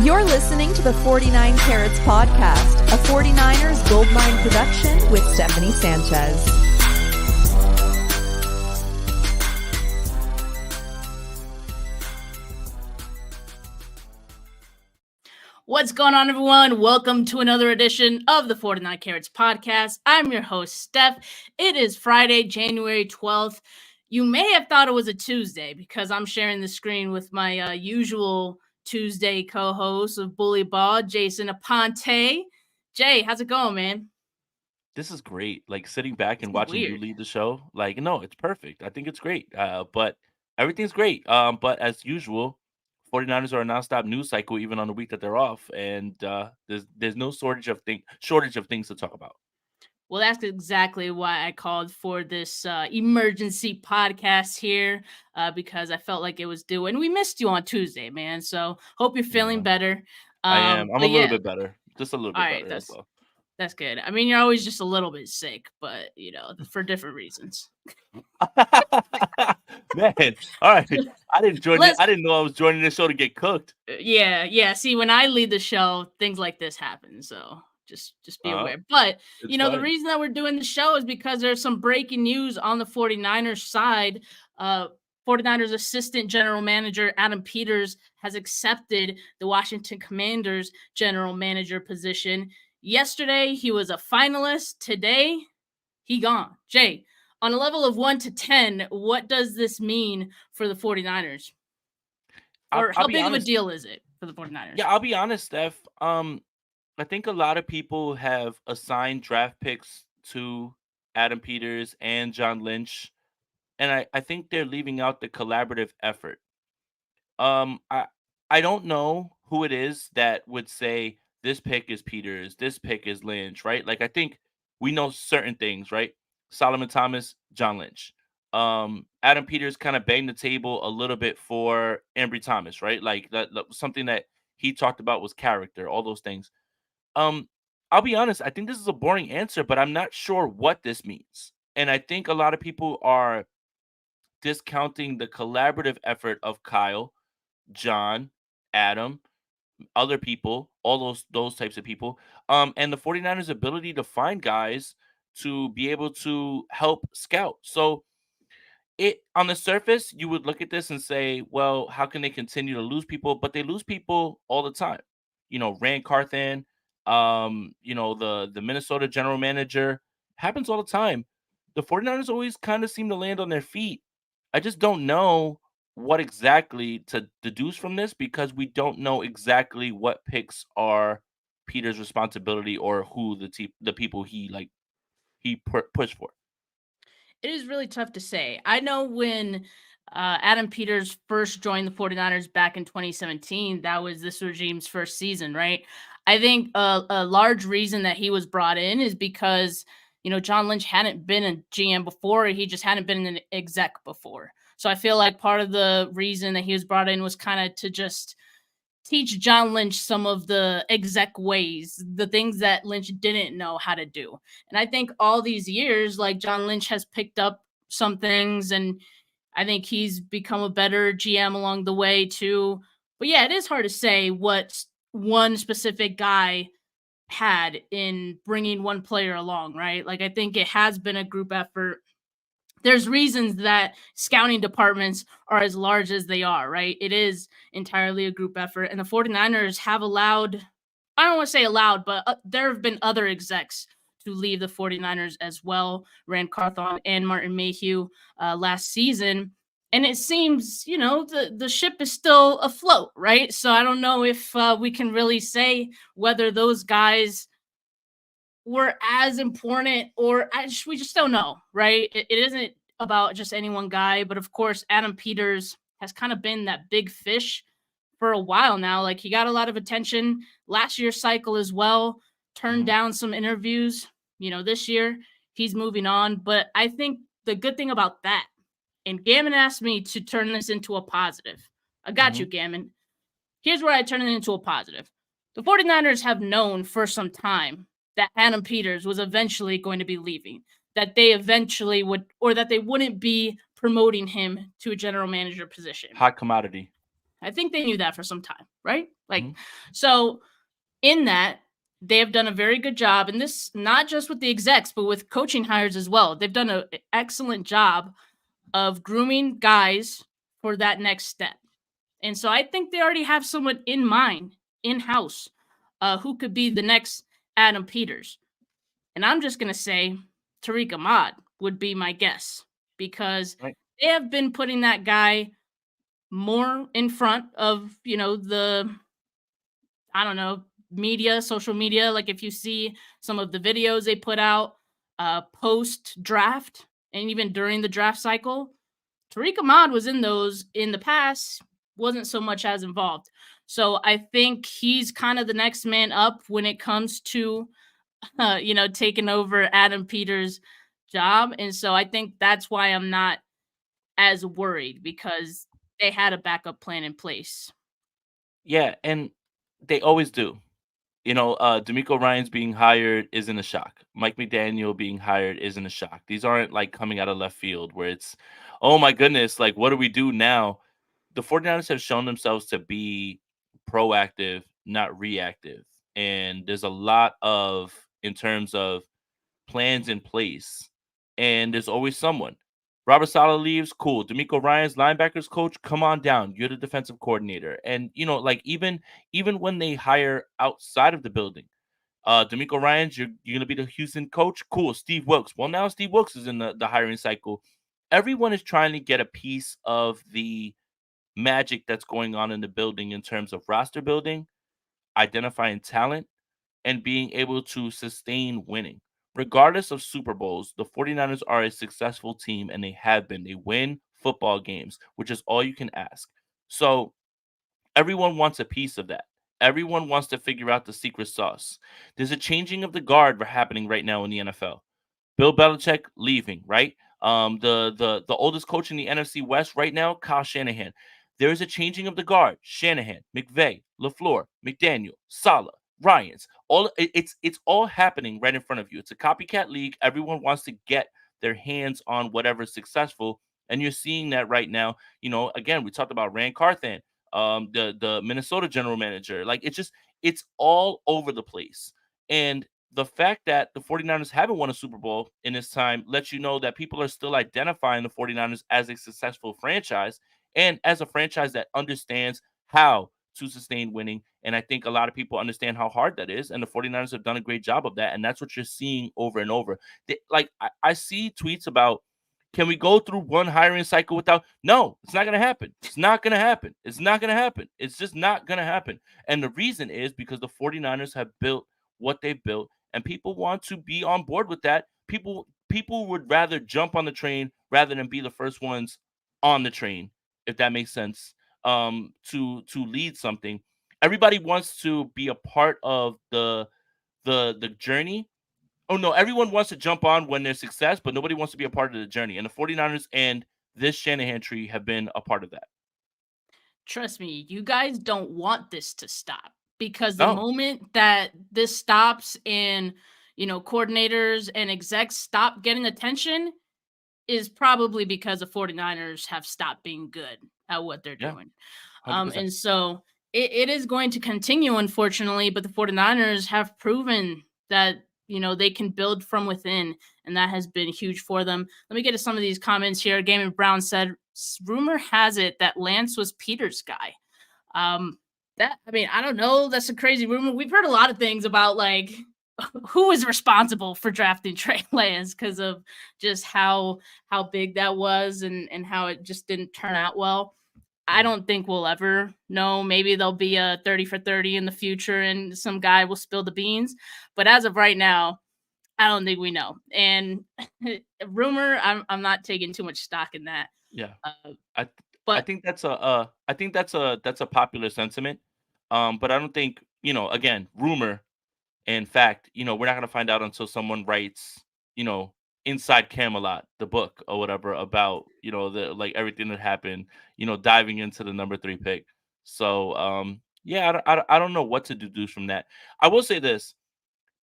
You're listening to the 49 Carats Podcast, a 49ers Goldmine production with Stephanie Sanchez. What's going on, everyone? Welcome to another edition of the 49 Carats Podcast. I'm your host, Steph. It is Friday, January 12th. You may have thought it was a Tuesday because I'm sharing the screen with my usual Tuesday co-host of Bully Ball, Jason Aponte. Jay, how's it going, man? This is great. Like sitting back and watching you lead the show. Like, no, it's perfect. I think it's great. But everything's great. But as usual, 49ers are a nonstop news cycle, even on the week that they're off. And there's no shortage of things to talk about. Well, that's exactly why I called for this emergency podcast here, because I felt like it was due. And we missed you on Tuesday, man. So hope you're feeling better. I am. I'm a little bit better. Just a little bit better as well. That's good. I mean, you're always just a little bit sick, but, you know, for different reasons. Man, all right. I didn't know I was joining this show to get cooked. Yeah. See, when I lead the show, things like this happen. So just be aware. But, you know, the reason that we're doing the show is because there's some breaking news on the 49ers side. 49ers assistant general manager Adam Peters has accepted the Washington Commanders general manager position. Yesterday, he was a finalist. Today, he gone. Jay, on a level of 1 to 10, what does this mean for the 49ers? Or how big of a deal is it for the 49ers? Yeah, I'll be honest, Steph. I think a lot of people have assigned draft picks to Adam Peters and John Lynch, and I think they're leaving out the collaborative effort. I don't know who it is that would say this pick is Peters, this pick is Lynch, right? Like, I think we know certain things, right? Solomon Thomas, John Lynch. Adam Peters kind of banged the table a little bit for Ambry Thomas, right? Like that something that he talked about was character, all those things. I'll be honest, I think this is a boring answer, but I'm not sure what this means. And I think a lot of people are discounting the collaborative effort of Kyle, John, Adam, other people, all those types of people, and the 49ers ability to find guys to be able to help scout. So it on the surface, you would look at this and say, well, how can they continue to lose people? But they lose people all the time. You know, Rand Carthan, the Minnesota general manager, happens all the time. The 49ers always kind of seem to land on their feet. I just don't know what exactly to deduce from this because we don't know exactly what picks are Peter's responsibility or who the people he pushed for. It is really tough to say. I know when Adam Peters first joined the 49ers back in 2017, that was this regime's first season, right? I think a large reason that he was brought in is because, you know, John Lynch hadn't been a GM before. He just hadn't been an exec before. So I feel like part of the reason that he was brought in was kind of to just teach John Lynch some of the exec ways, the things that Lynch didn't know how to do. And I think all these years, like, John Lynch has picked up some things, and I think he's become a better GM along the way too. But yeah, it is hard to say what one specific guy had in bringing one player along, right? Like, I think it has been a group effort. There's reasons that scouting departments are as large as they are, right? It is entirely a group effort. And the 49ers have allowed, I don't want to say allowed, but there have been other execs to leave the 49ers as well, Rand Carthon and Martin Mayhew last season. And it seems, you know, the ship is still afloat, right? So I don't know if we can really say whether those guys were as important or we just don't know, right? It isn't about just any one guy, but of course, Adam Peters has kind of been that big fish for a while now. Like, he got a lot of attention last year's cycle as well, turned down some interviews. You know, this year he's moving on. But I think the good thing about that, and Gammon asked me to turn this into a positive. I got you, Gammon. Here's where I turn it into a positive. The 49ers have known for some time that Adam Peters was eventually going to be leaving, that they eventually would, or that they wouldn't be promoting him to a general manager position. Hot commodity. I think they knew that for some time, right? Like, Mhm. so in that, they have done a very good job, and this not just with the execs, but with coaching hires as well. They've done an excellent job of grooming guys for that next step. And so I think they already have someone in mind, in house, who could be the next Adam Peters. And I'm just going to say Tariq Ahmad would be my guess because Right. they have been putting that guy more in front of, I don't know, media, social media. Like if you see some of the videos they put out post draft and even during the draft cycle, Tariq Ahmad was in those in the past, wasn't so much as involved. So I think he's kind of the next man up when it comes to, taking over Adam Peters' job. And so I think that's why I'm not as worried because they had a backup plan in place. Yeah, and they always do. D'Amico Ryan's being hired isn't a shock. Mike McDaniel being hired isn't a shock. These aren't like coming out of left field where it's, oh my goodness, like what do we do now? The 49ers have shown themselves to be proactive, not reactive. And there's a lot of, in terms of plans in place, and there's always someone. Robert Saleh leaves, cool. D'Amico Ryan's linebackers coach, come on down. You're the defensive coordinator. And like even when they hire outside of the building, D'Amico Ryan's, you're gonna be the Houston coach. Cool. Steve Wilks. Well, now Steve Wilks is in the hiring cycle. Everyone is trying to get a piece of the magic that's going on in the building in terms of roster building, identifying talent, and being able to sustain winning. Regardless of Super Bowls, the 49ers are a successful team and they have been. They win football games, which is all you can ask. So everyone wants a piece of that. Everyone wants to figure out the secret sauce. There's a changing of the guard happening right now in the NFL. Bill Belichick leaving, right? The oldest coach in the NFC West right now, Kyle Shanahan. There is a changing of the guard. Shanahan, McVay, LaFleur, McDaniel, Saleh, Ryans. It's all happening right in front of you. It's a copycat league. Everyone wants to get their hands on whatever's successful, and you're seeing that right now. Again, we talked about Rand Carthan, the Minnesota general manager. Like it's all over the place. And the fact that the 49ers haven't won a Super Bowl in this time lets you know that people are still identifying the 49ers as a successful franchise and as a franchise that understands how to sustain winning. And I think a lot of people understand how hard that is. And the 49ers have done a great job of that. And that's what you're seeing over and over. I see tweets about, can we go through one hiring cycle without? No, it's not going to happen. It's not going to happen. It's not going to happen. It's just not going to happen. And the reason is because the 49ers have built what they built, and people want to be on board with that. People would rather jump on the train rather than be the first ones on the train, if that makes sense. To lead something. Everybody wants to be a part of the journey. Oh no, everyone wants to jump on when there's success, but nobody wants to be a part of the journey. And the 49ers and this Shanahan tree have been a part of that. Trust me, you guys don't want this to stop because the No. moment that this stops and, coordinators and execs stop getting attention is probably because the 49ers have stopped being good at what they're Yeah, doing. 100%. And so it is going to continue, unfortunately, but the 49ers have proven that, they can build from within, and that has been huge for them. Let me get to some of these comments here. Gaming Brown said, rumor has it that Lance was Peter's guy. I don't know. That's a crazy rumor. We've heard a lot of things about like who is responsible for drafting Trey Lance because of just how big that was and how it just didn't turn out well. I don't think we'll ever know. Maybe there'll be a 30 for 30 in the future and some guy will spill the beans. But as of right now, I don't think we know. And rumor, I'm not taking too much stock in that. Yeah. Uh, I I but think that's a popular sentiment. But I don't think, again, rumor and fact, we're not gonna find out until someone writes, you know, Inside Camelot, the book or whatever about, the like everything that happened, diving into the number 3 pick. So yeah, I don't know what to deduce from that. I will say this.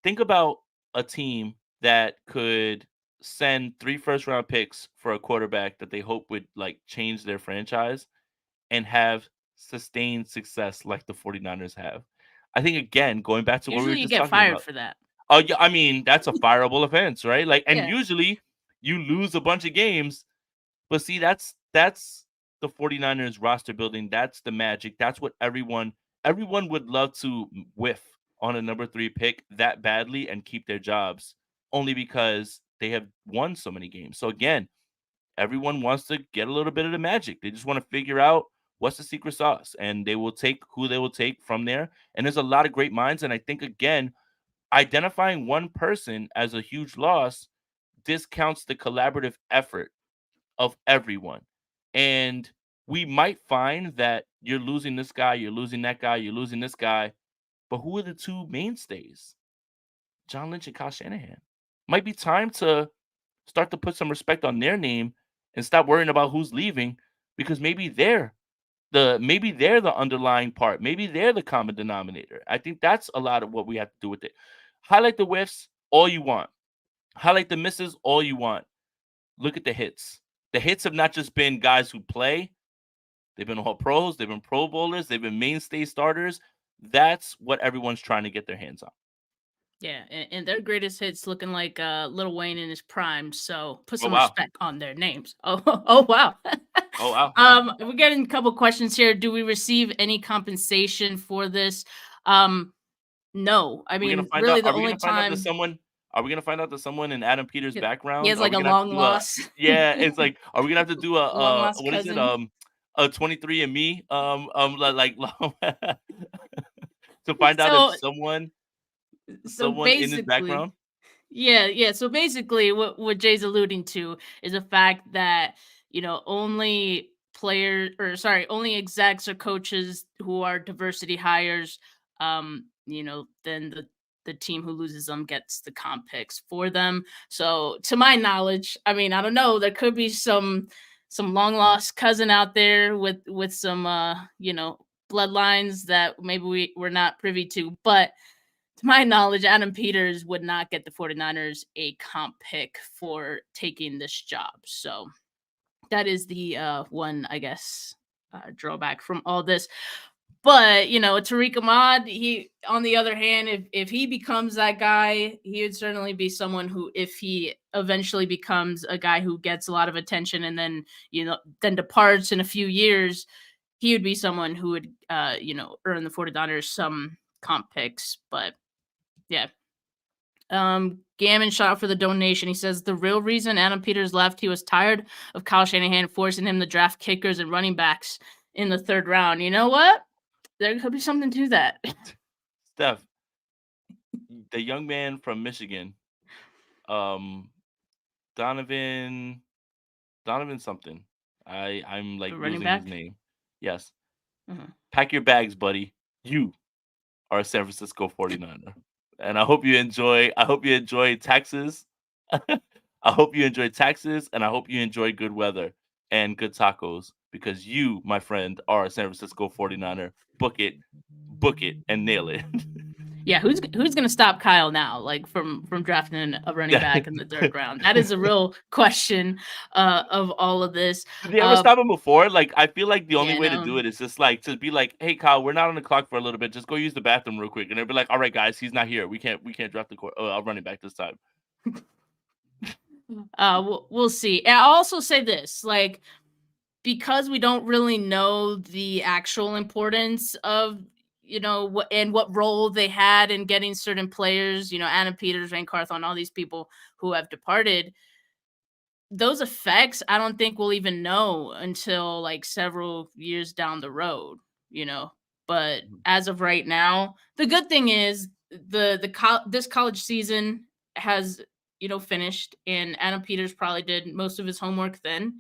Think about a team that could send 3 first round picks for a quarterback that they hope would like change their franchise and have sustained success like the 49ers have. I think, again, going back to what we were Usually you just get talking fired about. for that. Oh, yeah, I mean, that's a fireable offense, right? Like, and Yeah. usually you lose a bunch of games, but see, that's the 49ers roster building. That's the magic. That's what everyone would love to whiff on a number 3 pick that badly and keep their jobs, only because they have won so many games. So again, everyone wants to get a little bit of the magic. They just want to figure out what's the secret sauce, and they will take who they will take from there. And there's a lot of great minds, and I think, again, identifying one person as a huge loss discounts the collaborative effort of everyone. And we might find that you're losing this guy, you're losing that guy, you're losing this guy. But who are the two mainstays? John Lynch and Kyle Shanahan. Might be time to start to put some respect on their name and stop worrying about who's leaving, because maybe they're the underlying part. Maybe they're the common denominator. I think that's a lot of what we have to do with it. Highlight the whiffs all you want. Highlight the misses all you want. Look at the hits. The hits have not just been guys who play. They've been all pros. They've been Pro Bowlers. They've been mainstay starters. That's what everyone's trying to get their hands on. Yeah, and their greatest hits looking like Lil Wayne in his prime. So put Oh, some wow. respect on their names. Oh wow. Oh, wow. We're getting a couple questions here. Do we receive any compensation for this? No. I We're gonna mean, find really, out. the only Are we gonna find out that someone in Adam Peters' he background? has Are like we a gonna have to long do a? lost, Yeah, it's like. Are we gonna have to do long a lost what is it? cousin. A 23andMe like to find out if So someone in his basically, background. yeah. So basically, what Jay's alluding to is the fact that only only execs or coaches who are diversity hires, then the team who loses them gets the comp picks for them. So to my knowledge, I mean, I don't know, there could be some long lost cousin out there with some bloodlines that maybe we're not privy to, but to my knowledge, Adam Peters would not get the 49ers a comp pick for taking this job. So that is the one, I guess, drawback from all this. But Tariq Ahmad, he, on the other hand, if he becomes that guy, he would certainly be someone who, if he eventually becomes a guy who gets a lot of attention and then then departs in a few years, he would be someone who would earn the 49ers some comp picks. But yeah. Gammon shot for the donation. He says the real reason Adam Peters left, he was tired of Kyle Shanahan forcing him to draft kickers and running backs in the 3rd round. You know what? There could be something to that. Steph, the young man from Michigan, Donovan something. I'm like The running losing back? his name. Yes. Mhm. Pack your bags, buddy. You are a San Francisco 49er. And I hope you enjoy Texas. I hope you enjoy Texas, and I hope you enjoy good weather and good tacos, because you, my friend, are a San Francisco 49er. Book it, and nail it. Yeah, who's gonna stop Kyle now? Like from drafting a running back in the 3rd round? That is a real question of all of this. Did they ever stop him before? Like, I feel like the only Yeah, way to no. do it is just like to be like, "Hey, Kyle, we're not on the clock for a little bit. Just go use the bathroom real quick." And they'll be like, "All right, guys, he's not here. We can't draft the running back this time." We'll see. And I'll also say this, like, because we don't really know the actual importance of what role they had in getting certain players, Adam Peters, Ryan Carthon, all these people who have departed, those effects I don't think we'll even know until like several years down the road, but as of right now, the good thing is this college season has finished, and Adam Peters probably did most of his homework then.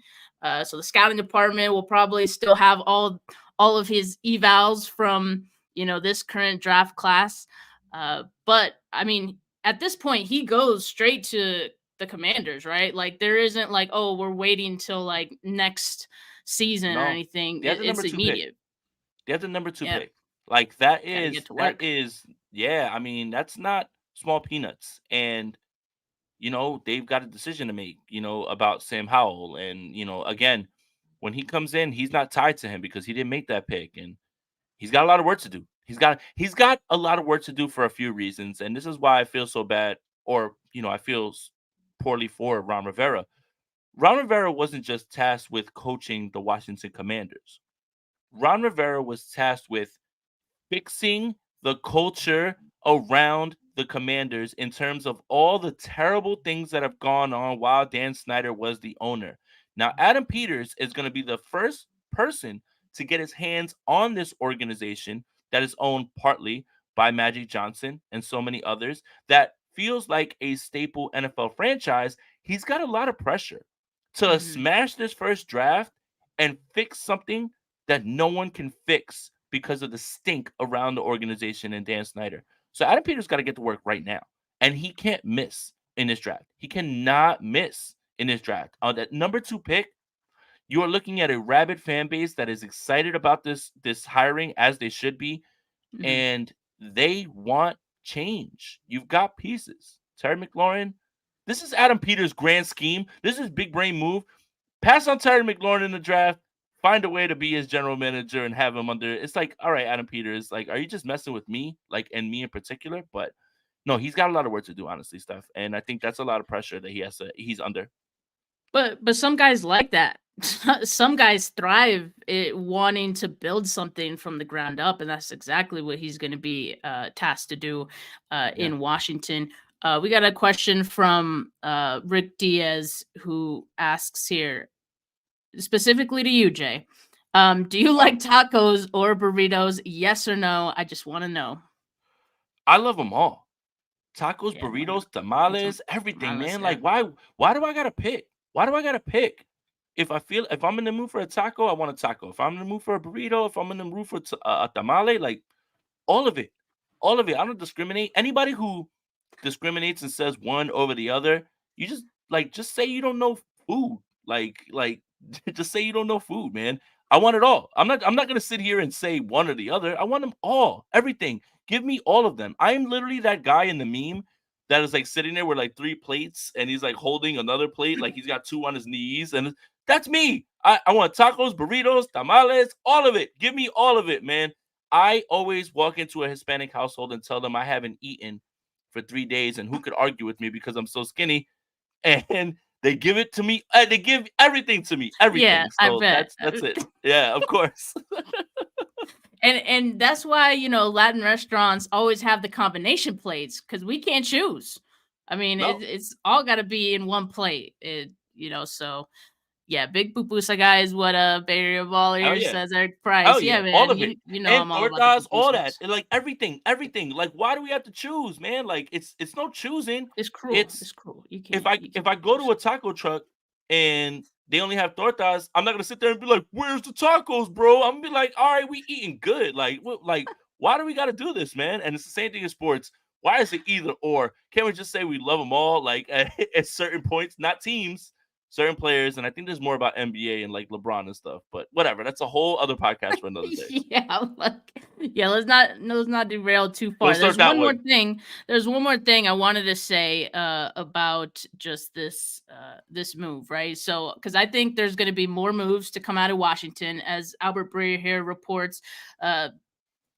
So the scouting department will probably still have all of his evals from this current draft class. But I mean, at this point, he goes straight to the Commanders, right? Like there isn't like, oh, we're waiting till like next season or No, anything. they have the It's number 2 pick. immediate. They have the number 2 Yeah, pick. Like that gotta get is to work. yeah. I mean, that's not small peanuts, and they've got a decision to make. About Sam Howell, and again, when he comes in, he's not tied to him because he didn't make that pick, and he's got a lot of work to do. He's got a lot of work to do for a few reasons, and this is why I feel so bad, or I feel poorly for Ron Rivera. Ron Rivera wasn't just tasked with coaching the Washington Commanders. Ron Rivera was tasked with fixing the culture around the Commanders in terms of all the terrible things that have gone on while Dan Snyder was the owner. Now, Adam Peters is going to be the first person to get his hands on this organization that is owned partly by Magic Johnson and so many others that feels like a staple NFL franchise. He's got a lot of pressure to smash this first draft and fix something that no one can fix because of the stink around the organization and Dan Snyder. So Adam Peters got to get to work right now, and he can't miss in this draft. He cannot miss in this draft. On that number 2 pick, you are looking at a rabid fan base that is excited about this hiring, as they should be, and they want change. You've got pieces. Terry McLaurin, this is Adam Peters' grand scheme. This is big brain move. Pass on Terry McLaurin in the draft. Find a way to be his general manager and have him under. It's like, all right, Adam Peters, like, are you just messing with me, like, and me in particular? But no, he's got a lot of work to do, honestly, Steph, and I think that's a lot of pressure that he's under. But some guys like that. Some guys thrive wanting to build something from the ground up, and that's exactly what he's going to be tasked to do in Washington. We got a question from Rick Diaz, who asks here, specifically to you, Jay. Do you like tacos or burritos? Yes or no? I just want to know. I love them all. Tacos, burritos, tamales, everything, man. Like, why do I gotta pick? Why do I gotta pick? If I'm in the mood for a taco, I want a taco. If I'm in the mood for a burrito, if I'm in the mood for a tamale, like, all of it. All of it. I don't discriminate. Anybody who discriminates and says one over the other, you just say you don't know food. Like just say you don't know food, man. I want it all. I'm not gonna sit here and say one or the other. I want them all. Everything. Give me all of them. I am literally that guy in the meme that is like sitting there with like 3 plates and he's like holding another plate, like he's got 2 on his knees, and that's me. I want tacos, burritos, tamales, all of it. Give me all of it, man. I always walk into a Hispanic household and tell them I haven't eaten for 3 days, and who could argue with me because I'm so skinny? And they give it to me. They give everything to me. Everything. Yeah, so I bet. That's it. Yeah, of course. And that's why, Latin restaurants always have the combination plates, because we can't choose. I mean, No. it's all got to be in one plate. So yeah, big pupusa guy is what Bay Area Baller says. Eric Price. Yeah, man. All of it. You know, and I'm all about the all that. pupusas. And like everything. Like, why do we have to choose, man? Like, it's no choosing. It's cruel. It's cruel. You can't, if I go to a taco truck and they only have tortas, I'm not gonna sit there and be like, "Where's the tacos, bro?" I'm gonna be like, "All right, we eating good." Like, why do we got to do this, man? And it's the same thing in sports. Why is it either or? Can't we just say we love them all? Like at certain points, not teams, certain players. And I think there's more about NBA and like LeBron and stuff. But whatever, that's a whole other podcast for another day. Let's not derail too far. There's one more thing I wanted to say about just this move, right? So, because I think there's going to be more moves to come out of Washington, as Albert Breer here reports.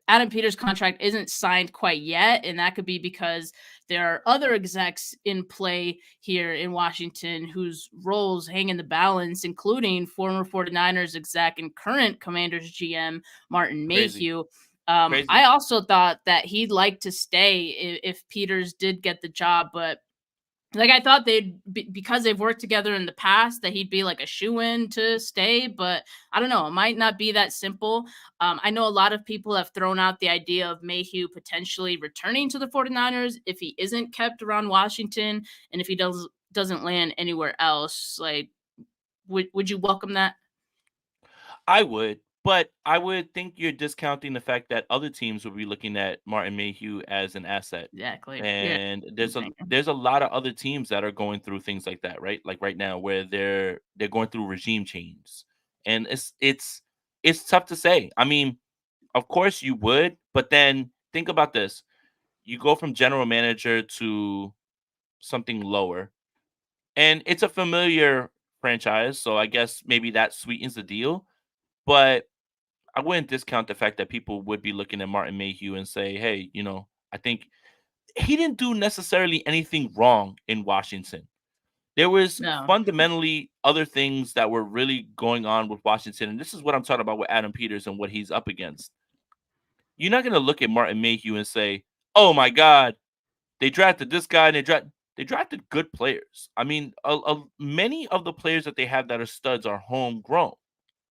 Adam Peters' contract isn't signed quite yet, and that could be because there are other execs in play here in Washington whose roles hang in the balance, including former 49ers exec and current Commanders GM Martin Mayhew. I also thought that he'd like to stay if Peters did get the job, but like, I thought because they've worked together in the past, that he'd be like a shoo-in to stay, but I don't know. It might not be that simple. I know a lot of people have thrown out the idea of Mayhew potentially returning to the 49ers if he isn't kept around Washington and if he doesn't land anywhere else. Like, would you welcome that? I would. But I would think you're discounting the fact that other teams would be looking at Martin Mayhew as an asset. Exactly. And there's a lot of other teams that are going through things like that, right? Like right now, where they're going through regime change, and it's tough to say. I mean, of course you would, but then think about this: you go from general manager to something lower, and it's a familiar franchise, so I guess maybe that sweetens the deal. But I wouldn't discount the fact that people would be looking at Martin Mayhew and say, hey, I think he didn't do necessarily anything wrong in Washington. There was No. fundamentally other things that were really going on with Washington. And this is what I'm talking about with Adam Peters and what he's up against. You're not going to look at Martin Mayhew and say, oh my God, they drafted this guy and they drafted good players. I mean, many of the players that they have that are studs are homegrown,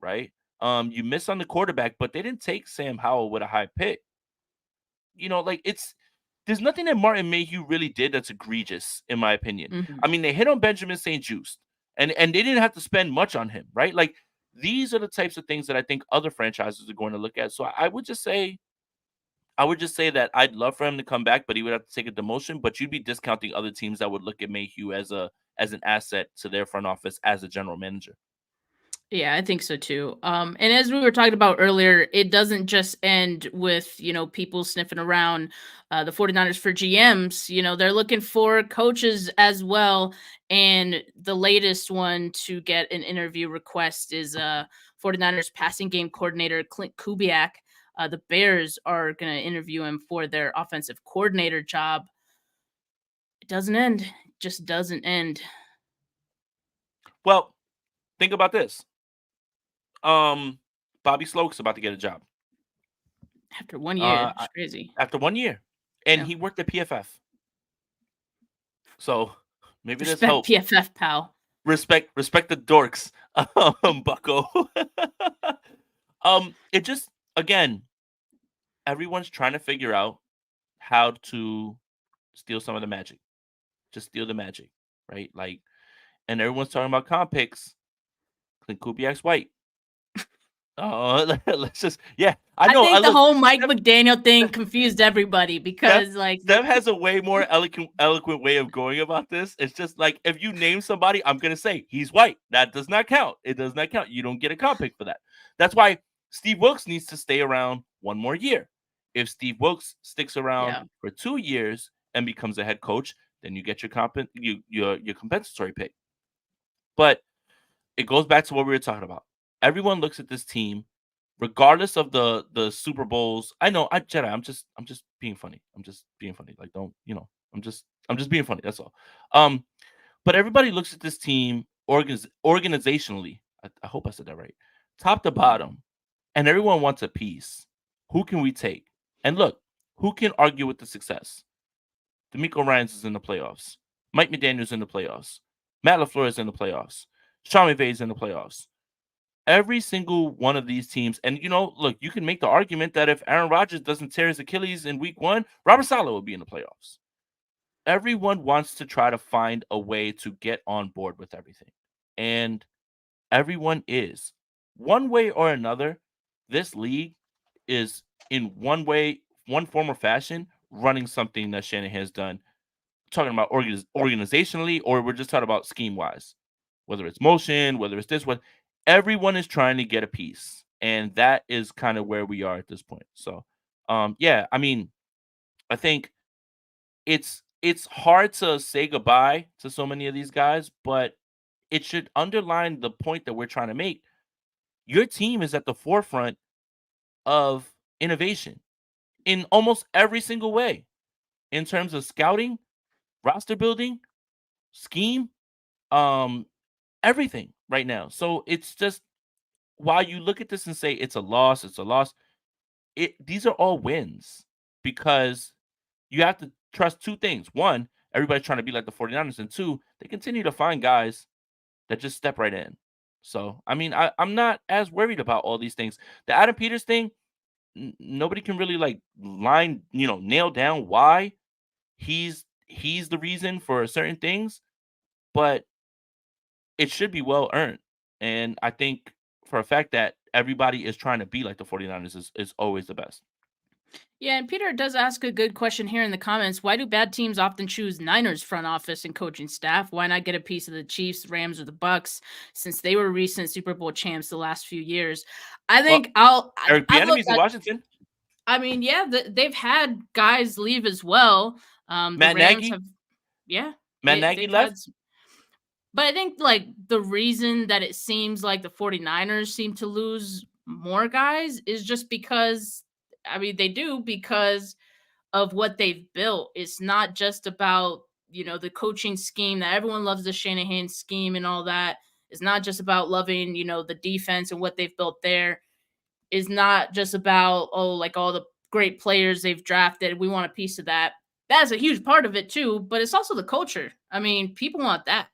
right? You miss on the quarterback, but they didn't take Sam Howell with a high pick. There's nothing that Martin Mayhew really did that's egregious, in my opinion. Mhm. I mean, they hit on Benjamin St-Juste, and they didn't have to spend much on him, right? Like, these are the types of things that I think other franchises are going to look at. So I would just say that I'd love for him to come back, but he would have to take a demotion. But you'd be discounting other teams that would look at Mayhew as an asset to their front office as a general manager. Yeah, I think so too. And as we were talking about earlier, it doesn't just end with, people sniffing around the 49ers for GMs. They're looking for coaches as well. And the latest one to get an interview request is 49ers passing game coordinator Clint Kubiak. The Bears are going to interview him for their offensive coordinator job. It doesn't end. It just doesn't end. Well, think about this. Bobby Sloak's about to get a job After 1 year. It's crazy. After 1 year, and Yeah. he worked at PFF. So maybe there's Respect hope. PFF, pal. Respect the dorks, Bucko. It just, again, everyone's trying to figure out how to steal some of the magic. Just steal the magic, right? Like, and everyone's talking about comp picks. Clint Kubiak's white. Let's just, yeah. I think the whole Mike McDaniel thing confused everybody because Steph has a way more eloquent way of going about this. It's just like, if you name somebody, I'm gonna say he's white. That does not count. It does not count. You don't get a comp pick for that. That's why Steve Wilks needs to stay around 1 more year. If Steve Wilks sticks around for 2 years and becomes a head coach, then you get your compensatory pick. But it goes back to what we were talking about. Everyone looks at this team, regardless of the Super Bowls. I know, Jedi. I'm just being funny. I'm just being funny. Like, don't, I'm just being funny. That's all. But everybody looks at this team organizationally. I hope I said that right, top to bottom, and everyone wants a piece. Who can we take? And look, who can argue with the success? DeMeco Ryans is in the playoffs. Mike McDaniel's in the playoffs. Matt LaFleur is in the playoffs. Sean McVay is in the playoffs. Every single one of these teams, and look, you can make the argument that if Aaron Rodgers doesn't tear his Achilles in week 1, Robert Saleh will be in the playoffs. Everyone wants to try to find a way to get on board with everything. And everyone is. One way or another, this league is in one way, one form or fashion, running something that Shanahan's done. Talking about organizationally, or we're just talking about scheme-wise. Whether it's motion, whether it's this one, everyone is trying to get a piece. And that is kind of where we are at this point. So, yeah, I mean, I think it's hard to say goodbye to so many of these guys, but it should underline the point that we're trying to make. Your team is at the forefront of innovation in almost every single way, in terms of scouting, roster building, scheme, everything right now. So it's just, while you look at this and say it's a loss, these are all wins, because you have to trust 2 things. 1, everybody's trying to be like the 49ers, and 2, they continue to find guys that just step right in. So, I mean, I'm not as worried about all these things. The Adam Peters thing, nobody can really nail down why he's the reason for certain things, but it should be well earned. And I think for a fact that everybody is trying to be like the 49ers is always the best. Yeah, and Peter does ask a good question here in the comments. Why do bad teams often choose Niners front office and coaching staff? Why not get a piece of the Chiefs, Rams, or the Bucks, since they were recent Super Bowl champs the last few years? I think Eric Bieniemy's in Washington. I mean, yeah, they've had guys leave as well. Matt Nagy? Yeah. Matt Nagy left? But I think like the reason that it seems like the 49ers seem to lose more guys is just because they do because of what they've built. It's not just about, the coaching scheme that everyone loves, the Shanahan scheme and all that. It's not just about loving, the defense and what they've built there. It's not just about, like all the great players they've drafted. We want a piece of that. That's a huge part of it too, but it's also the culture. I mean, people want that.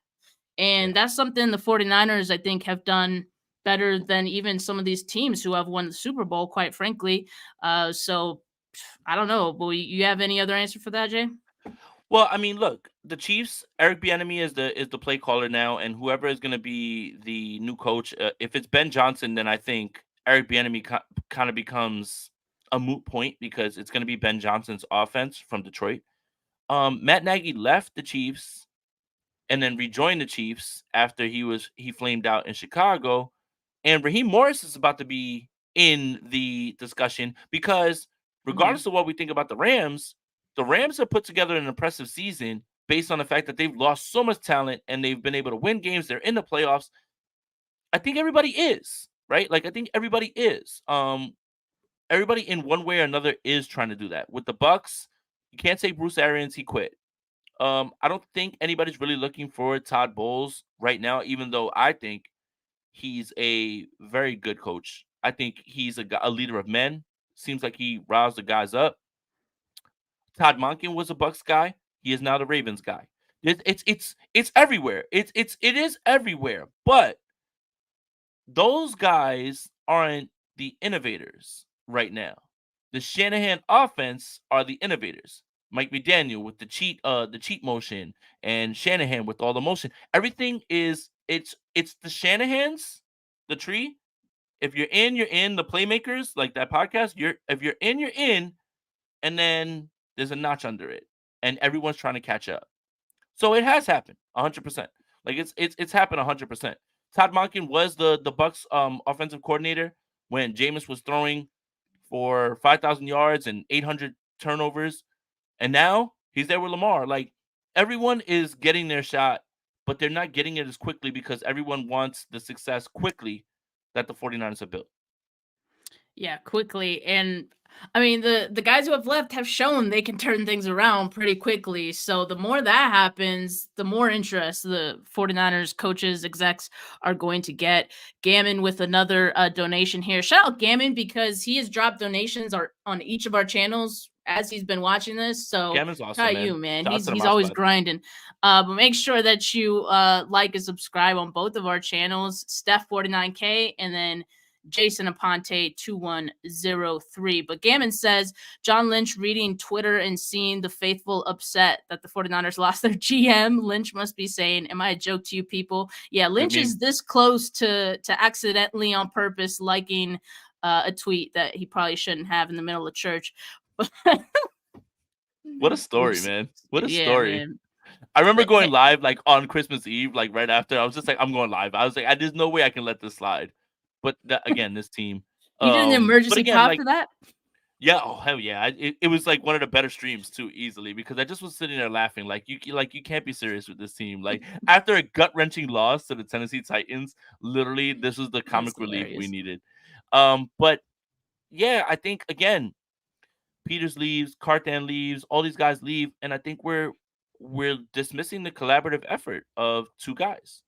Yeah. And that's something the 49ers, I think, have done better than even some of these teams who have won the Super Bowl, quite frankly. So I don't know. But you have any other answer for that, Jay? Well, I mean, look, the Chiefs, Eric Bieniemy is the play caller now, and whoever is going to be the new coach, if it's Ben Johnson, then I think Eric Bieniemy kind of becomes a moot point because it's going to be Ben Johnson's offense from Detroit. Matt Nagy left the Chiefs and then rejoined the Chiefs after he flamed out in Chicago, and Raheem Morris is about to be in the discussion because regardless of what we think about the Rams have put together an impressive season based on the fact that they've lost so much talent and they've been able to win games. They're in the playoffs. I think everybody is, right? Like I think everybody is. Everybody in one way or another is trying to do that. With the Bucks, you can't say Bruce Arians, he quit. I don't think anybody's really looking for Todd Bowles right now, even though I think he's a very good coach. I think he's a leader of men. Seems like he riles the guys up. Todd Monken was a Bucks guy. He is now the Ravens guy. It's everywhere. It is everywhere. But those guys aren't the innovators right now. The Shanahan offense are the innovators. Mike McDaniel with the cheat motion, and Shanahan with all the motion. Everything is it's the Shanahans, the tree. If you're in, you're in. The playmakers, like that podcast, if you're in, you're in, and then there's a notch under it, and everyone's trying to catch up. So it has happened 100%. Like it's happened 100%. Todd Monken was the Bucks offensive coordinator when Jameis was throwing for 5,000 yards and 800 turnovers, and now he's there with Lamar. Like everyone is getting their shot, but they're not getting it as quickly because everyone wants the success quickly that the 49ers have built. Yeah, quickly. And I mean, the guys who have left have shown they can turn things around pretty quickly. So the more that happens, the more interest the 49ers coaches, execs are going to get. Gammon with another donation here. Shout out Gammon because he has dropped donations on each of our channels as he's been watching this. So Gammon's awesome, shout out man. you, man. Shout out to the He's Mouse always Squad. grinding. But make sure that you like and subscribe on both of our channels, Steph 49K and then Jason Aponte 2103. But Gammon says John Lynch reading Twitter and seeing the faithful upset that the 49ers lost their GM. Lynch must be saying, am I a joke to you people? Yeah, Lynch is this close to accidentally on purpose liking a tweet that he probably shouldn't have in the middle of church. What a story, man. What a story. Man. I remember going live like on Christmas Eve, like right after. I was just like, I'm going live. I was like, there's no way I can let this slide. But again, this team. You did an emergency pop like, for that? Yeah, oh hell yeah! It was like one of the better streams too, easily because I just was sitting there laughing, like you can't be serious with this team. Like after a gut wrenching loss to the Tennessee Titans, literally this was the comic relief we needed. But yeah, I think again, Peters leaves, Cartan leaves, all these guys leave, and I think we're dismissing the collaborative effort of two guys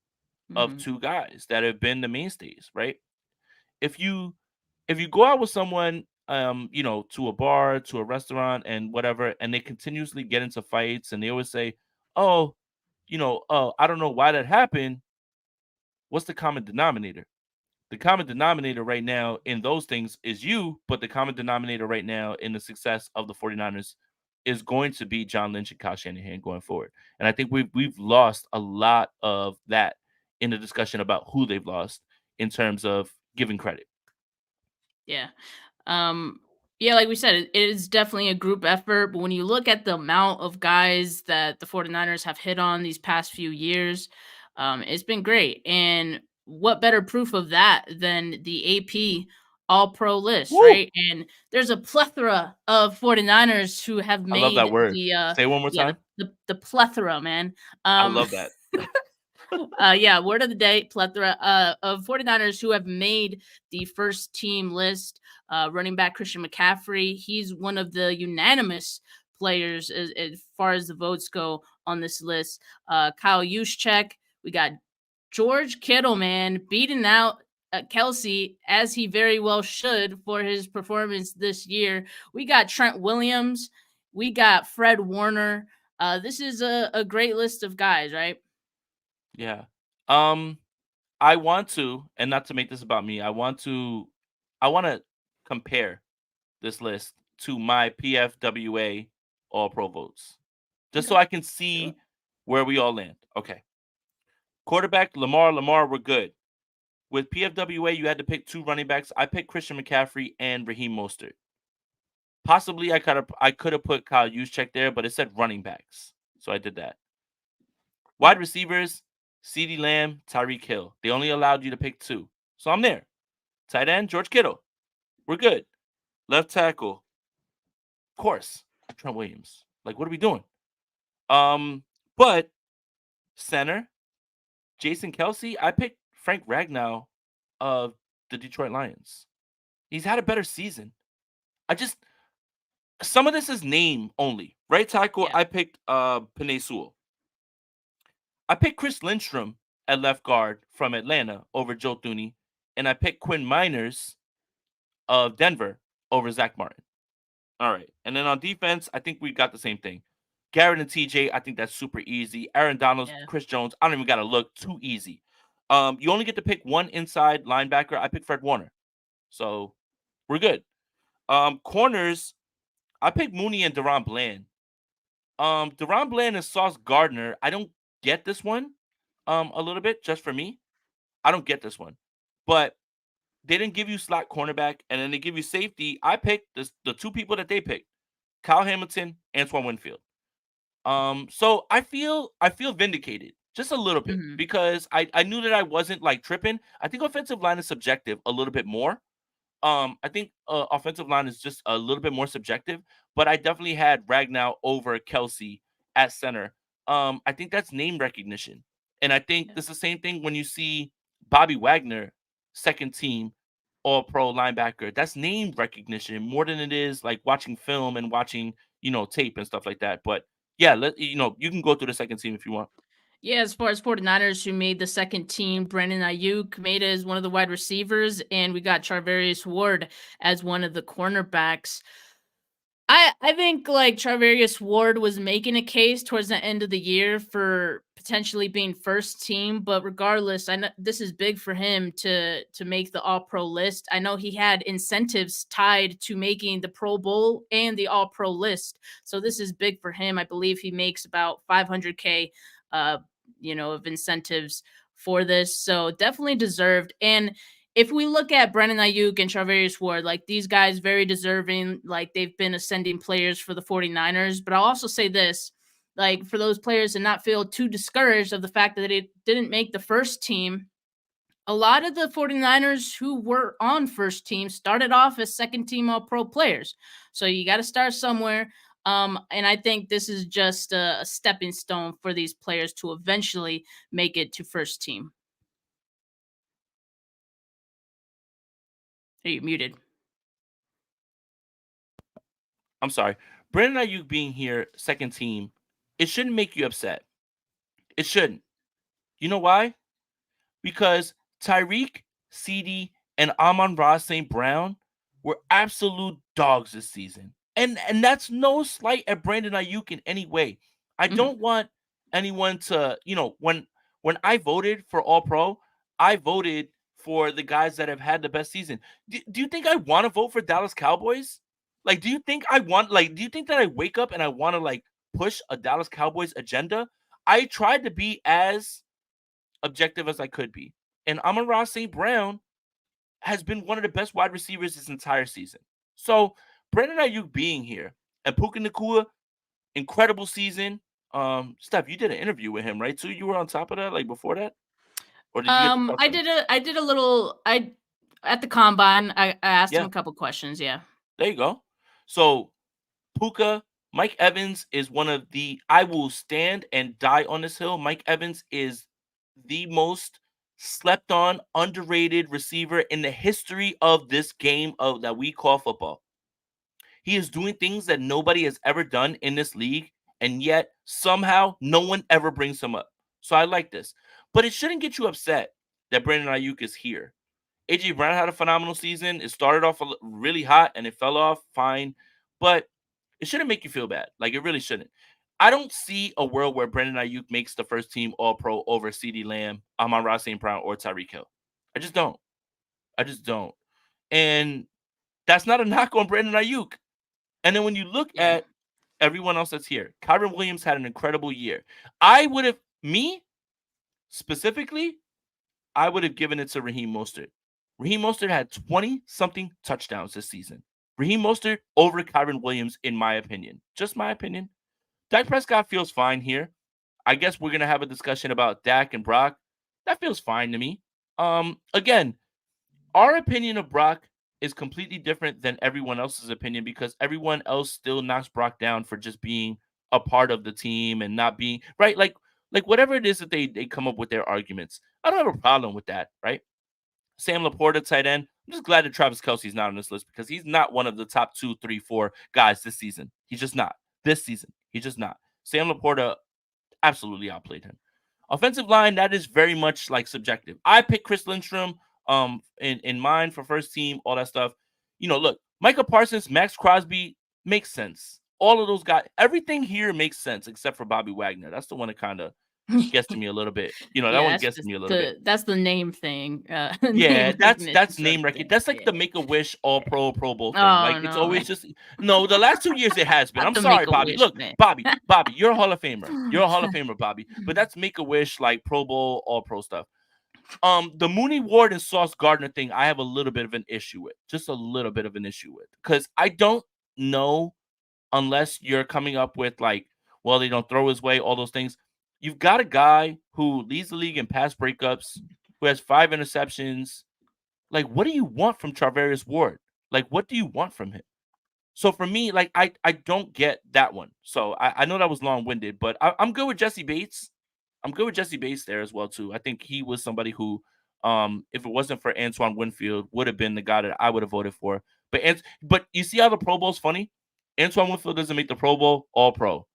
that have been the mainstays, right? If you go out with someone to a bar, to a restaurant and whatever, and they continuously get into fights and they always say, I don't know why that happened. What's the common denominator? The common denominator right now in those things is you, but the common denominator right now in the success of the 49ers is going to be John Lynch and Kyle Shanahan going forward. And I think we've lost a lot of that in the discussion about who they've lost in terms of giving credit. Yeah. Yeah, like we said, it is definitely a group effort. But when you look at the amount of guys that the 49ers have hit on these past few years, it's been great. And what better proof of that than the AP All-Pro list, right? And there's a plethora of 49ers who have made I love that word. the Say it one more time. the plethora, man. I love that. Yeah, word of the day, plethora of 49ers who have made the first team list. Running back Christian McCaffrey, he's one of the unanimous players as far as the votes go on this list. Kyle Juszczyk, we got George Kittle, man, beating out Kelsey, as he very well should for his performance this year. We got Trent Williams. We got Fred Warner. This is a great list of guys, right? Yeah. Um, I want to, and not to make this about me, I want to compare this list to my PFWA All Pro votes, just so Okay. I can see where we all land. Okay. Quarterback, Lamar, we're good. With PFWA, you had to pick 2 running backs. I picked Christian McCaffrey and Raheem Mostert. Possibly, I could have put Kyle Juszczyk there, but it said running backs, so I did that. Wide receivers, CeeDee Lamb, Tyreek Hill. They only allowed you to pick 2, so I'm there. Tight end, George Kittle. We're good. Left tackle, of course, Trent Williams. Like, what are we doing? But center, Jason Kelsey. I picked Frank Ragnow of the Detroit Lions. He's had a better season. Some of this is name only. Right tackle, Yeah. I picked Penei Sewell. I picked Chris Lindstrom at left guard from Atlanta over Joe Thuney, and I picked Quinn Miners of Denver over Zach Martin. All right. And then on defense, I think we got the same thing. Garrett and TJ, I think that's super easy. Aaron Donald, Yeah. Chris Jones, I don't even got to look. Too easy. You only get to pick one inside linebacker. I picked Fred Warner. So we're good. Corners, I picked Mooney and Deron Bland. Deron Bland and Sauce Gardner, I don't get this one a little bit, just for me. I don't get this one. But they didn't give you slot cornerback, and then they give you safety. I picked the 2 people that they picked: Kyle Hamilton, Antoine Winfield. So I feel vindicated just a little bit Hmm. because I knew that I wasn't like tripping. I think offensive line is subjective a little bit more. I think offensive line is just a little bit more subjective, but I definitely had Ragnow over Kelsey at center. I think that's name recognition, and I think Yeah. it's the same thing when you see Bobby Wagner, second team All Pro linebacker. That's name recognition more than it is like watching film and watching tape and stuff like that. But yeah, you can go through the second team if you want. Yeah, as far as 49ers who made the second team, Brandon Aiyuk made it as one of the wide receivers, and we got Charvarius Ward as one of the cornerbacks. I think like Charvarius Ward was making a case towards the end of the year for potentially being first team, but regardless, I know this is big for him to make the All Pro list. I know he had incentives tied to making the Pro Bowl and the All Pro list, so this is big for him. I believe he makes about 500K, uh, of incentives for this, so definitely deserved. And if we look at Brennan Ayuk and Charvarius Ward, like these guys, very deserving, like they've been ascending players for the 49ers. But I'll also say this, like for those players to not feel too discouraged of the fact that it didn't make the first team, a lot of the 49ers who were on first team started off as second team all pro players. So you got to start somewhere. And I think this is just a stepping stone for these players to eventually make it to first team. Are you muted? I'm sorry. Brandon Ayuk being here, second team, it shouldn't make you upset. It shouldn't. You know why? Because Tyreek, CD, and Amon-Ra St. Brown were absolute dogs this season. And that's no slight at Brandon Ayuk in any way. I Mhm. don't want anyone to, when I voted for All Pro, I voted for the guys that have had the best season. Do you think I want to vote for Dallas Cowboys? Like, do you think that I wake up and I want to like push a Dallas Cowboys agenda? I tried to be as objective as I could be. And Amon-Ra St. Brown has been one of the best wide receivers this entire season. So Brandon Ayuk being here and Puka Nacua, incredible season. Steph, you did an interview with him, right? So you were on top of that, like before that, or did you get to talk I to him? did a little I at the combine. I asked him Yeah, a couple questions. Yeah. there you go. So Puka, Mike Evans is one of the I will stand and die on this hill. Mike Evans is the most slept on, underrated receiver in the history of this game of that we call football. He is doing things that nobody has ever done in this league, and yet somehow no one ever brings him up. So I like this. But it shouldn't get you upset that Brandon Aiyuk is here. AJ Brown had a phenomenal season. It started off really hot and it fell off fine, but it shouldn't make you feel bad. Like it really shouldn't. I don't see a world where Brandon Ayuk makes the first team All Pro over CeeDee Lamb, Amon-Ra St. Brown, or Tyreek Hill. I just don't. I just don't. And that's not a knock on Brandon Ayuk. And then when you look at everyone else that's here, Kyron Williams had an incredible year. I would have, me specifically, I would have given it to Raheem Mostert. Raheem Mostert had 20-something touchdowns this season. Raheem Mostert over Kyron Williams, in my opinion. Just my opinion. Dak Prescott feels fine here. I guess we're going to have a discussion about Dak and Brock. That feels fine to me. Again, our opinion of Brock is completely different than everyone else's opinion because everyone else still knocks Brock down for just being a part of the team and not being right. Like whatever it is that they come up with their arguments. I don't have a problem with that, right? Sam Laporta, tight end. I'm just glad that Travis Kelce's not on this list because he's not one of the top 2, 3, 4 guys this season. He's just not. This season, he's just not. Sam Laporta absolutely outplayed him. Offensive line, that is very much like subjective. I picked Chris Lindstrom in mind for first team, all that stuff. Look, Micah Parsons, Max Crosby makes sense. All of those guys, everything here makes sense except for Bobby Wagner. That's the one that kind of gets to me a little bit. That one gets to me a little bit. That's the name thing. Yeah, that's name recognition. That's like the Make-A-Wish All-Pro Pro Bowl thing. It's always just the last 2 years it has been. I'm sorry, Bobby. Look, Bobby, you're a Hall of Famer. You're a Hall of Famer, Bobby. But that's Make-A-Wish, like Pro Bowl, All-Pro stuff. The Mooney Ward and Sauce Gardner thing, I have a little bit of an issue with. Just a little bit of an issue with. Because I don't know unless you're coming up with they don't throw his way, all those things. You've got a guy who leads the league in pass breakups, who has 5 interceptions. Like, what do you want from Charvarius Ward? Like, what do you want from him? So for me, I don't get that one. So I know that was long-winded, but I'm good with Jesse Bates. I'm good with Jesse Bates there as well, too. I think he was somebody who, if it wasn't for Antoine Winfield, would have been the guy that I would have voted for. But you see how the Pro Bowl's funny? Antoine Winfield doesn't make the Pro Bowl, All-Pro.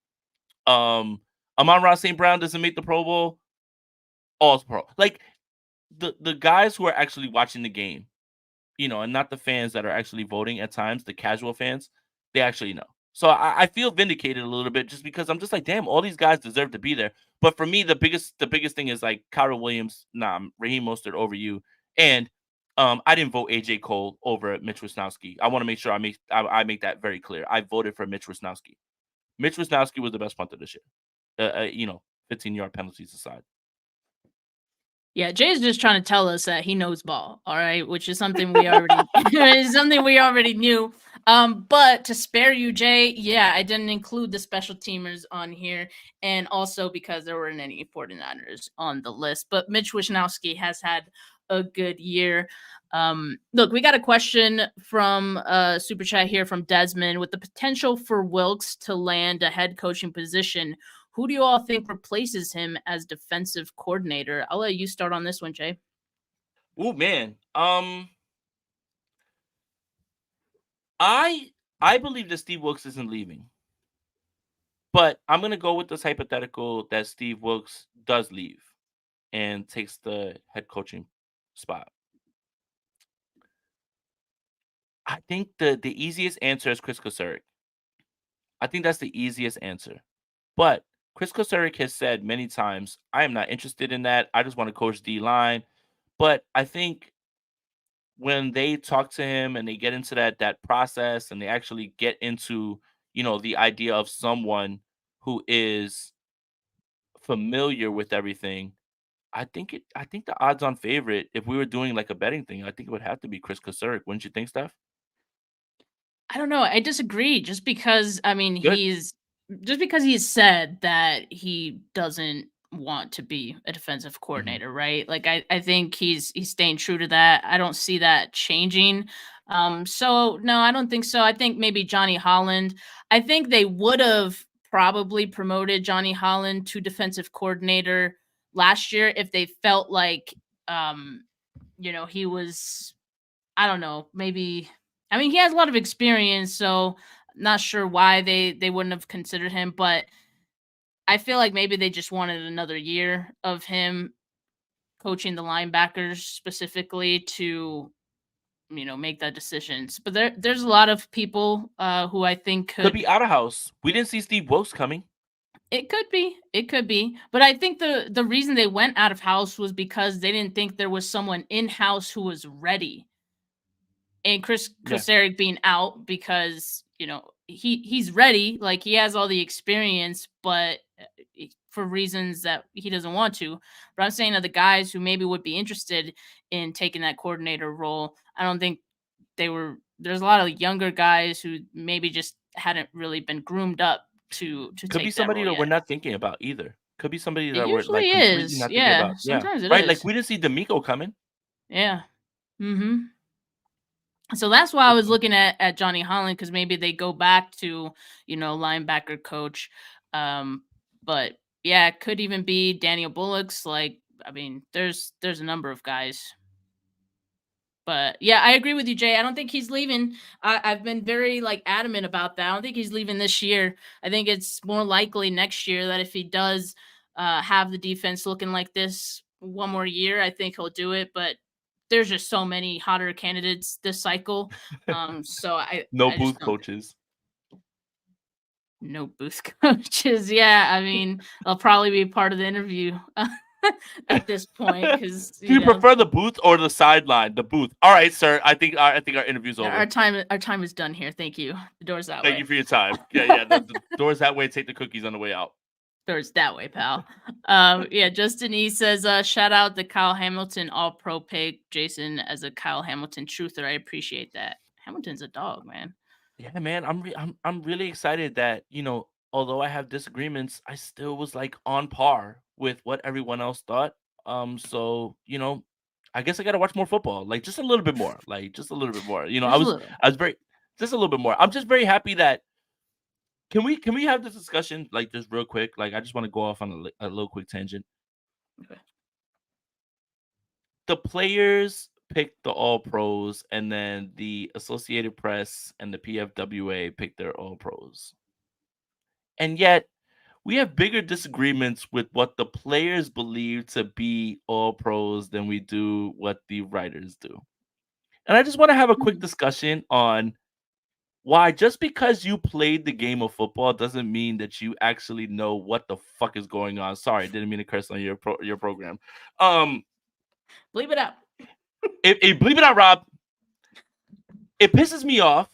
Amon-Ra St. Brown doesn't make the Pro Bowl, All-Pro. Like, the guys who are actually watching the game, and not the fans that are actually voting at times, the casual fans, they actually know. So I feel vindicated a little bit just because I'm just like, damn, all these guys deserve to be there. But for me, the biggest thing is like Kyron Williams, Raheem Mostert over you. And I didn't vote AJ Cole over Mitch Wisnowski. I want to make sure I make that very clear. I voted for Mitch Wisnowski. Mitch Wisnowski was the best punter this year. 15-yard penalties aside. Yeah, Jay's just trying to tell us that he knows ball, all right, which is something we already knew. But to spare you, Jay, yeah, I didn't include the special teamers on here, and also because there weren't any 49ers on the list. But Mitch Wisnowski has had a good year. Look, we got a question from Super Chat here from Desmond. With the potential for Wilks to land a head coaching position, who do you all think replaces him as defensive coordinator? I'll let you start on this one, Jay. Oh, man. I believe that Steve Wilks isn't leaving. But I'm going to go with this hypothetical that Steve Wilks does leave and takes the head coaching spot. I think the easiest answer is Chris Kocurek. I think that's the easiest answer. But Chris Kocurek has said many times, I am not interested in that. I just want to coach D-line. But I think when they talk to him and they get into that process and they actually get into, the idea of someone who is familiar with everything, I think the odds-on favorite, if we were doing like a betting thing, I think it would have to be Chris Kocurek. Wouldn't you think, Steph? I don't know. I disagree. Just because, Good. he's said that he doesn't want to be a defensive coordinator, right? Like I think he's staying true to that. I don't see that changing. So no, I don't think so. I think maybe Johnny Holland. I think they would have probably promoted Johnny Holland to defensive coordinator last year if they felt like, he was, I don't know, maybe, I mean, he has a lot of experience, so not sure why they wouldn't have considered him, but I feel like maybe they just wanted another year of him coaching the linebackers specifically to, make that decisions. But there's a lot of people who I think Could be out of house. We didn't see Steve Wilks coming. It could be. But I think the reason they went out of house was because they didn't think there was someone in house who was ready. And Chris Kosaric being out because, he's ready, like he has all the experience, but for reasons that he doesn't want to. But I'm saying of the guys who maybe would be interested in taking that coordinator role, I don't think there's a lot of younger guys who maybe just hadn't really been groomed up to Could take be somebody that that we're not thinking about either. Could be somebody that we're usually completely is. not thinking Yeah, about. sometimes it right. is. Like we didn't see D'Amico coming. Yeah. Mm-hmm. So that's why I was looking at Johnny Holland, because maybe they go back to, linebacker coach. But yeah, it could even be Daniel Bullocks. Like, I mean, there's a number of guys. But yeah, I agree with you, Jay. I don't think he's leaving. I've been very adamant about that. I don't think he's leaving this year. I think it's more likely next year that if he does have the defense looking like this one more year, I think he'll do it. But there's just so many hotter candidates this cycle. So I booth coaches. No booth coaches. Yeah, I mean, I'll probably be part of the interview at this point, because do you prefer the booth or the sideline? The booth. All right, sir. I think our interview's over. Our time is done here. Thank you. The door's that way. Thank you for your time. Yeah. The door's that way. Take the cookies on the way out. Door's that way, pal. Yeah. Justin E says, shout out the Kyle Hamilton All-Pro pick. Jason as a Kyle Hamilton truther. I appreciate that. Hamilton's a dog, man. Yeah, man. I'm really excited that although I have disagreements, I still was on par with what everyone else thought. So I guess I gotta watch more football, just a little bit more, just a little bit more. I was very just a little bit more. I'm just very happy that. Can we have this discussion just real quick? I just want to go off on a little quick tangent. Okay. The players picked the All Pros, and then the Associated Press and the PFWA picked their All Pros. And yet, we have bigger disagreements with what the players believe to be All Pros than we do what the writers do. And I just want to have a quick discussion on why just because you played the game of football doesn't mean that you actually know what the fuck is going on. Sorry, didn't mean to curse on your program. Bleep it out. Bleep it out, Rob. It pisses me off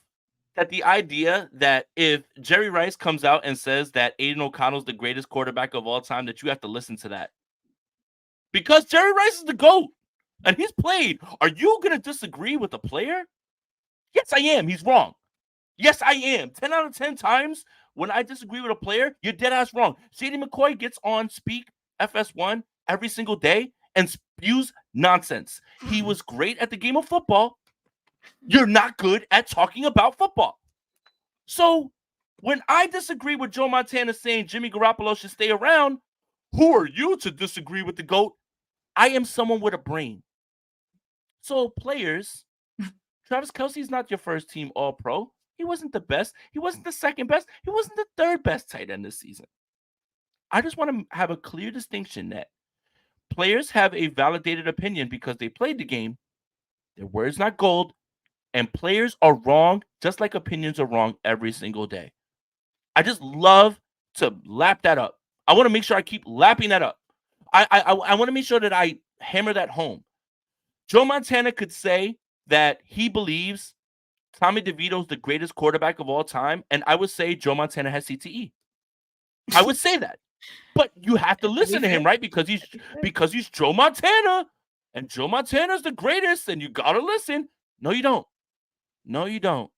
that the idea that if Jerry Rice comes out and says that Aiden O'Connell's the greatest quarterback of all time, that you have to listen to that. Because Jerry Rice is the GOAT and he's played. Are you going to disagree with a player? Yes, I am. He's wrong. Yes, I am. 10 out of 10 times when I disagree with a player, you're dead ass wrong. Shady McCoy gets on Speak FS1 every single day and spews nonsense. He was great at the game of football. You're not good at talking about football. So when I disagree with Joe Montana saying Jimmy Garoppolo should stay around, who are you to disagree with the GOAT? I am someone with a brain. So players, Travis Kelce's not your first team All-Pro. He wasn't the best. He wasn't the second best. He wasn't the third best tight end this season. I just want to have a clear distinction that players have a validated opinion because they played the game. Their word's not gold. And players are wrong, just like opinions are wrong every single day. I just love to lap that up. I want to make sure I keep lapping that up. I want to make sure that I hammer that home. Joe Montana could say that he believes Tommy DeVito's the greatest quarterback of all time, and I would say Joe Montana has CTE. I would say that. But you have to listen to him, right? Because he's Joe Montana, and Joe Montana's the greatest, and you got to listen. No, you don't. No, you don't.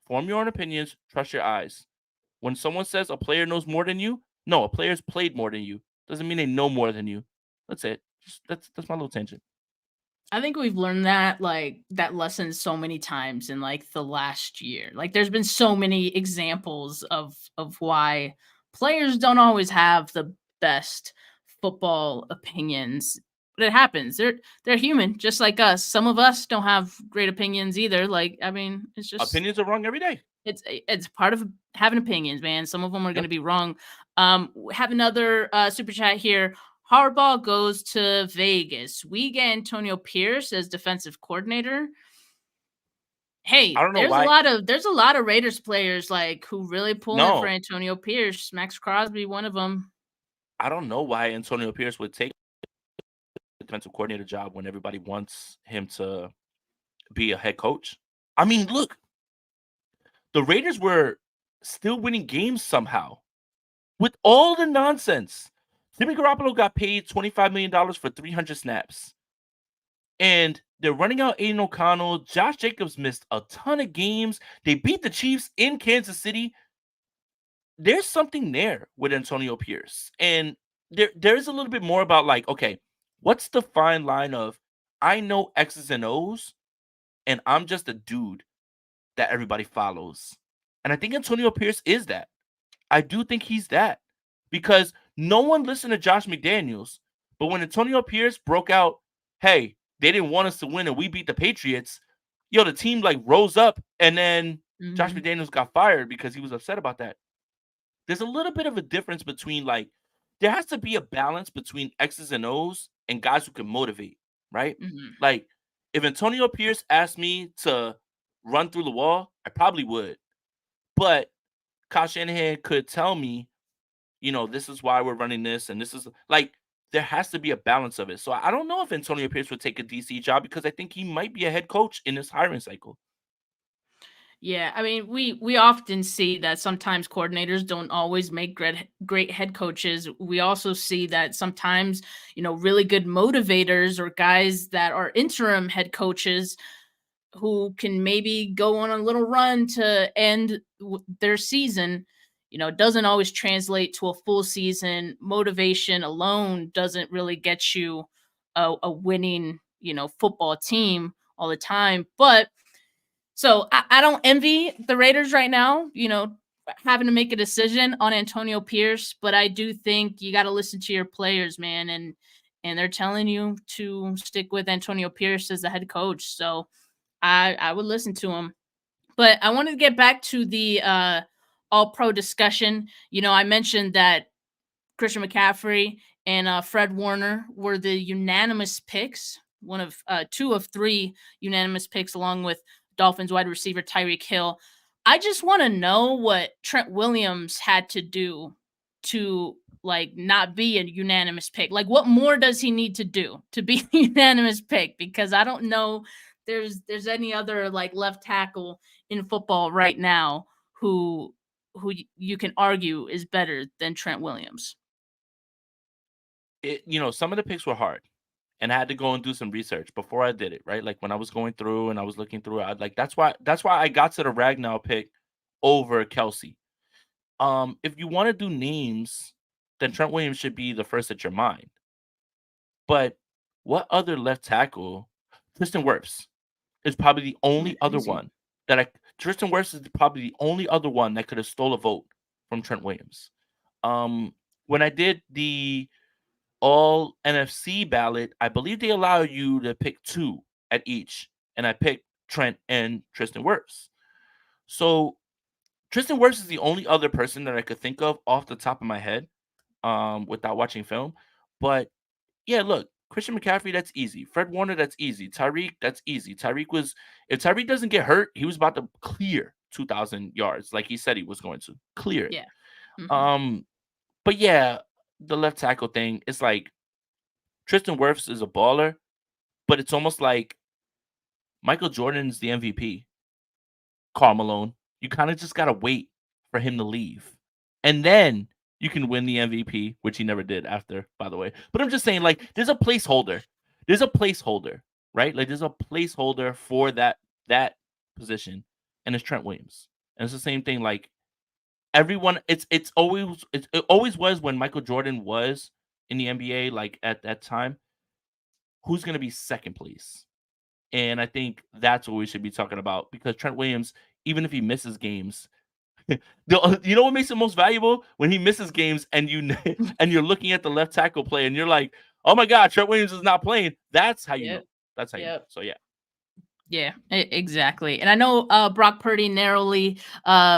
Form your own opinions. Trust your eyes. When someone says a player knows more than you, no, a player's played more than you. Doesn't mean they know more than you. That's it. That's my little tangent. I think we've learned that that lesson so many times in the last year. There's been so many examples of why players don't always have the best football opinions. But it happens. They're human, just like us. Some of us don't have great opinions either. Like, I mean, it's just Opinions are wrong every day. it's part of having opinions, man. Some of them are going to Yep. be wrong. We have another super chat here. Harbaugh goes to Vegas. We get Antonio Pierce as defensive coordinator. I Hey, don't know there's why. a lot of Raiders players like who really pull in for No, Antonio Pierce. Max Crosby, one of them. I don't know why Antonio Pierce would take the defensive coordinator job when everybody wants him to be a head coach. I mean, look, the Raiders were still winning games somehow with all the nonsense. Jimmy Garoppolo got paid $25 million for 300 snaps. And they're running out Aiden O'Connell. Josh Jacobs missed a ton of games. They beat the Chiefs in Kansas City. There's something there with Antonio Pierce. And there's a little bit more about like, okay, what's the fine line of I know X's and O's and I'm just a dude that everybody follows. And I think Antonio Pierce is that. I do think he's that. Because no one listened to Josh McDaniels. But when Antonio Pierce broke out, hey, they didn't want us to win and we beat the Patriots, yo, the team like rose up and then Josh Mhm. McDaniels got fired because he was upset about that. There's a little bit of a difference between like there has to be a balance between X's and O's and guys who can motivate, right? Mhm. Like if Antonio Pierce asked me to run through the wall, I probably would. But Kyle Shanahan could tell me, this is why we're running this, and this is like there has to be a balance of it. So I don't know if Antonio Pierce would take a DC job because I think he might be a head coach in this hiring cycle. Yeah, I mean, we often see that sometimes coordinators don't always make great head coaches. We also see that sometimes, really good motivators or guys that are interim head coaches who can maybe go on a little run to end their season, doesn't always translate to a full season. Motivation alone doesn't really get you a winning, football team all the time. But so I don't envy the Raiders right now, having to make a decision on Antonio Pierce, but I do think you got to listen to your players, man, and they're telling you to stick with Antonio Pierce as the head coach. So I would listen to him. But I wanted to get back to the all pro discussion. I mentioned that Christian McCaffrey and Fred Warner were the unanimous picks, one of two of three unanimous picks, along with Dolphins wide receiver Tyreek Hill. I just want to know what Trent Williams had to do to like not be a unanimous pick. Like, what more does he need to do to be a unanimous pick? Because I don't know there's any other like left tackle in football right now who you can argue is better than Trent Williams. Some of the picks were hard, and I had to go and do some research before I did it. Right, like when I was going through and I was looking through, I like that's why I got to the Ragnow pick over Kelsey. If you want to do names, then Trent Williams should be the first at your mind. But what other left tackle? Tristan Wirfs is probably the Yeah, only other easy. one Tristan Wirfs is probably the only other one that could have stole a vote from Trent Williams. When I did the all NFC ballot, I believe they allow you to pick two at each, and I picked Trent and Tristan Wirfs. So Tristan Wirfs is the only other person that I could think of off the top of my head, without watching film. But yeah, look, Christian McCaffrey, that's easy. Fred Warner, that's easy. Tyreek, that's easy. If Tyreek doesn't get hurt, he was about to clear 2,000 yards, like he said he was going to clear it. Yeah. Mhm. Um, but yeah, the left tackle thing, it's like Tristan Wirfs is a baller, but it's almost like Michael Jordan's the MVP. Karl Malone. You kind of just gotta wait for him to leave, and then you can win the MVP, which he never did after, by the way. But I'm just saying, like, there's a placeholder. There's a placeholder, right? Like, there's a placeholder for that position, and it's Trent Williams. And it's the same thing. Like everyone, it always was when Michael Jordan was in the NBA, like at that time. Who's gonna be second place? And I think that's what we should be talking about because Trent Williams, even if he misses games, You know what makes it most valuable? When he misses games and and you're looking at the left tackle play and you're like, oh my God, Trent Williams is not playing. That's how you know. Yep. That's how you know. Yep. So yeah. Yeah, exactly. And I know Brock Purdy narrowly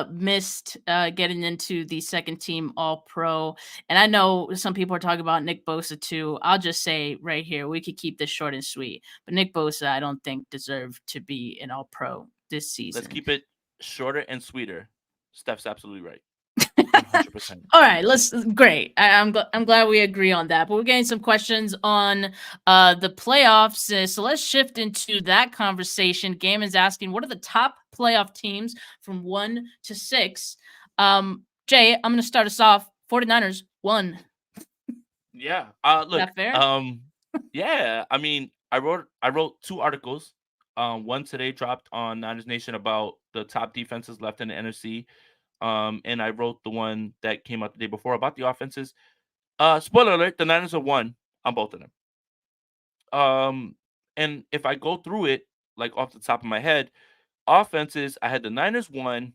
missed getting into the second team All Pro. And I know some people are talking about Nick Bosa too. I'll just say right here, we could keep this short and sweet. But Nick Bosa, I don't think deserved to be an All Pro this season. Let's keep it shorter and sweeter. Steph's absolutely right. 100%. All right, great. I'm glad we agree on that. But we're getting some questions on the playoffs. So let's shift into that conversation. Game is asking, what are the top playoff teams from 1 to 6? Jay, I'm going to start us off. 49ers 1. Yeah. Look. Is that fair? Yeah. I mean, I wrote 2 articles. One today dropped on Niners Nation about the top defenses left in the NFC. And I wrote the one that came out the day before about the offenses. Spoiler alert, the Niners are 1 on both of them. And if I go through it, like off the top of my head, offenses, I had the Niners 1.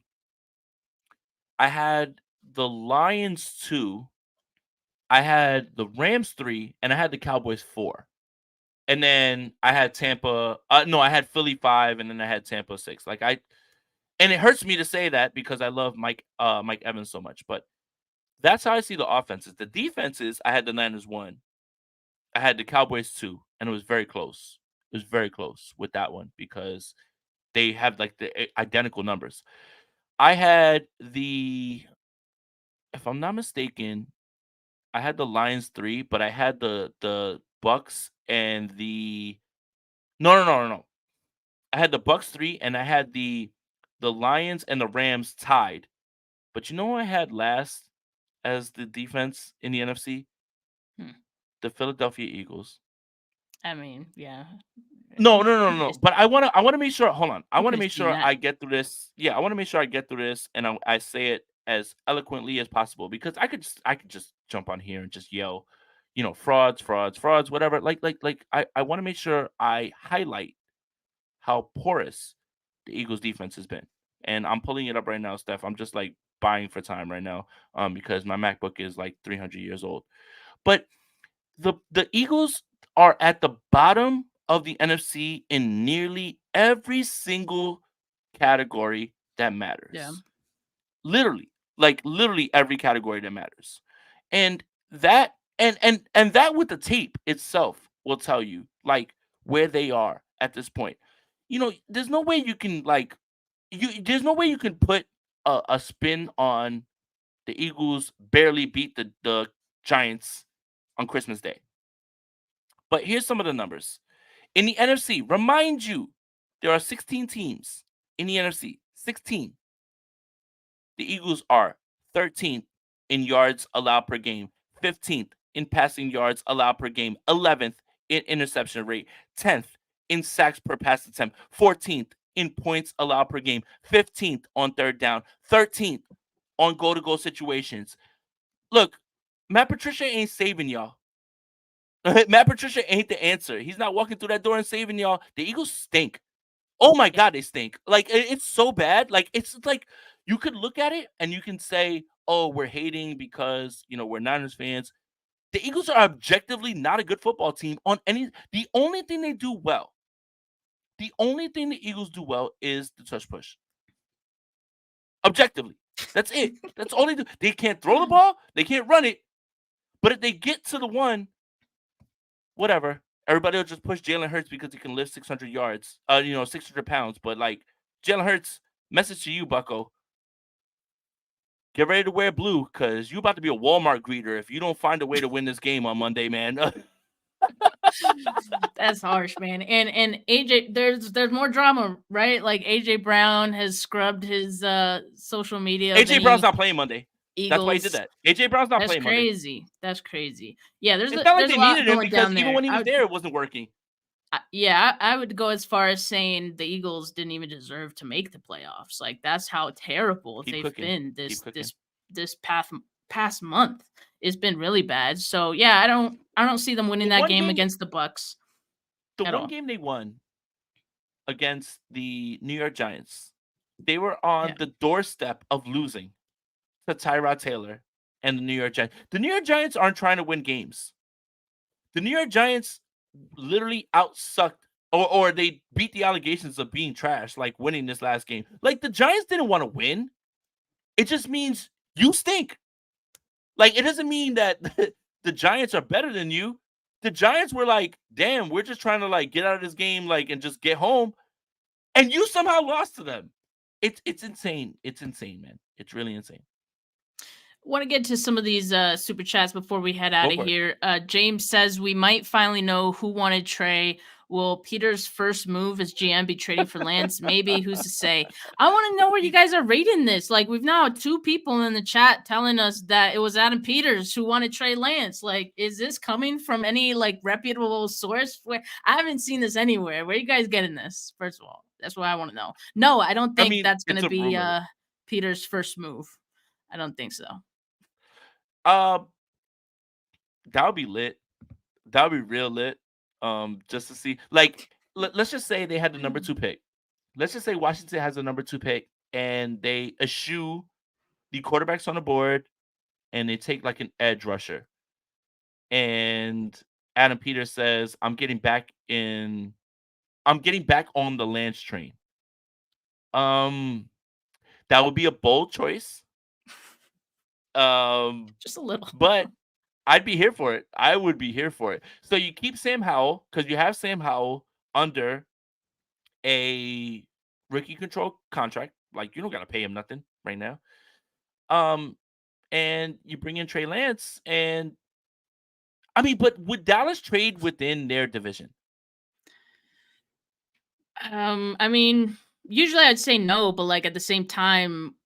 I had the Lions 2. I had the Rams 3, and I had the Cowboys 4. And then I had Tampa. No, I had Philly 5, and then I had Tampa 6. And it hurts me to say that because I love Mike Evans so much, but that's how I see the offenses. The defenses, I had the Niners 1. I had the Cowboys 2, and it was very close. It was very close with that one because they have like the identical numbers. I had if I'm not mistaken, I had the Lions 3, but I had the Bucks and no. I had the Bucks 3, and I had the Lions and the Rams tied. But you know what I had last as the defense in the NFC? The Philadelphia Eagles. I mean, yeah. No. But I want to make sure. Hold on. I want to make sure that. I get through this. Yeah, I want to make sure I get through this, and I say it as eloquently as possible because I could just jump on here and just yell, frauds, whatever. I want to make sure I highlight how porous the Eagles defense has been. And I'm pulling it up right now, Steph. I'm just like buying for time right now because my MacBook is like 300 years old. But the Eagles are at the bottom of the NFC in nearly every single category that matters. Yeah. Literally every category that matters. And that and that with the tape itself will tell you like where they are at this point. There's no way you can there's no way you can put a spin on the Eagles barely beat the Giants on Christmas Day. But here's some of the numbers. In the NFC, remind you, there are 16 teams in the NFC. 16. The Eagles are 13th in yards allowed per game, 15th in passing yards allowed per game, 11th in interception rate, 10th in sacks per pass attempt, 14th in points allowed per game, 15th on third down, 13th on goal-to-goal situations. Look, Matt Patricia ain't saving y'all. Matt Patricia ain't the answer. He's not walking through that door and saving y'all. The Eagles stink. Oh my God, they stink. Like, it's so bad. Like, it's like you could look at it and you can say, oh, we're hating because, we're Niners fans. The Eagles are objectively not a good football team on any. The only thing they do well, the only thing the Eagles do well is the touch push. Objectively. That's it. That's all they do. They can't throw the ball. They can't run it. But if they get to the one, whatever. Everybody will just push Jalen Hurts because he can lift 600 yards, 600 pounds. But, like, Jalen Hurts, message to you, bucko. Get ready to wear blue because you're about to be a Walmart greeter if you don't find a way to win this game on Monday, man. That's harsh, man. And AJ, there's more drama, right? Like, AJ Brown has scrubbed his social media. AJ Brown's not playing Monday. Eagles. That's why he did that. AJ Brown's not playing Monday. That's crazy. Yeah, it's not like they needed him because even when he was there, it wasn't working. I would go as far as saying the Eagles didn't even deserve to make the playoffs. Like, that's how terrible they've been this past month. It's been really bad. So yeah, I don't see them winning that game against the Bucks. The one game they won against the New York Giants, They were on the doorstep of losing to Tyrod Taylor and the New York Giants. The New York Giants aren't trying to win games. The New York Giants literally outsucked or they beat the allegations of being trash, like winning this last game. Like the Giants didn't want to win. It just means you stink. Like it doesn't mean that the Giants are better than you. The Giants were like, damn, we're just trying to like get out of this game, like and just get home. And you somehow lost to them. It's insane. It's insane, man. It's really insane. Want to get to some of these super chats before we head out of here. James says we might finally know who wanted Trey. Will Peter's first move as GM be trading for Lance? Maybe. Who's to say? I want to know where you guys are rating this. Like, we've now had 2 people in the chat telling us that it was Adam Peters who wanted Trey Lance. Like, is this coming from any like reputable source? Where I haven't seen this anywhere. Where are you guys getting this? First of all, that's what I want to know. No, I don't think that's going to be Peter's first move. I don't think so. That would be lit. That would be real lit. Just to see, like, let's just say they had the number 2 pick. Let's just say Washington has the number 2 pick, and they eschew the quarterbacks on the board, and they take like an edge rusher. And Adam Peters says, "I'm getting back on the Lance train." That would be a bold choice. Just a little, but I'd be here for it. I would be here for it. So you keep Sam Howell because you have Sam Howell under a rookie control contract. Like you don't gotta pay him nothing right now. And you bring in Trey Lance, and I mean, but would Dallas trade within their division? I mean, usually I'd say no, but like at the same time,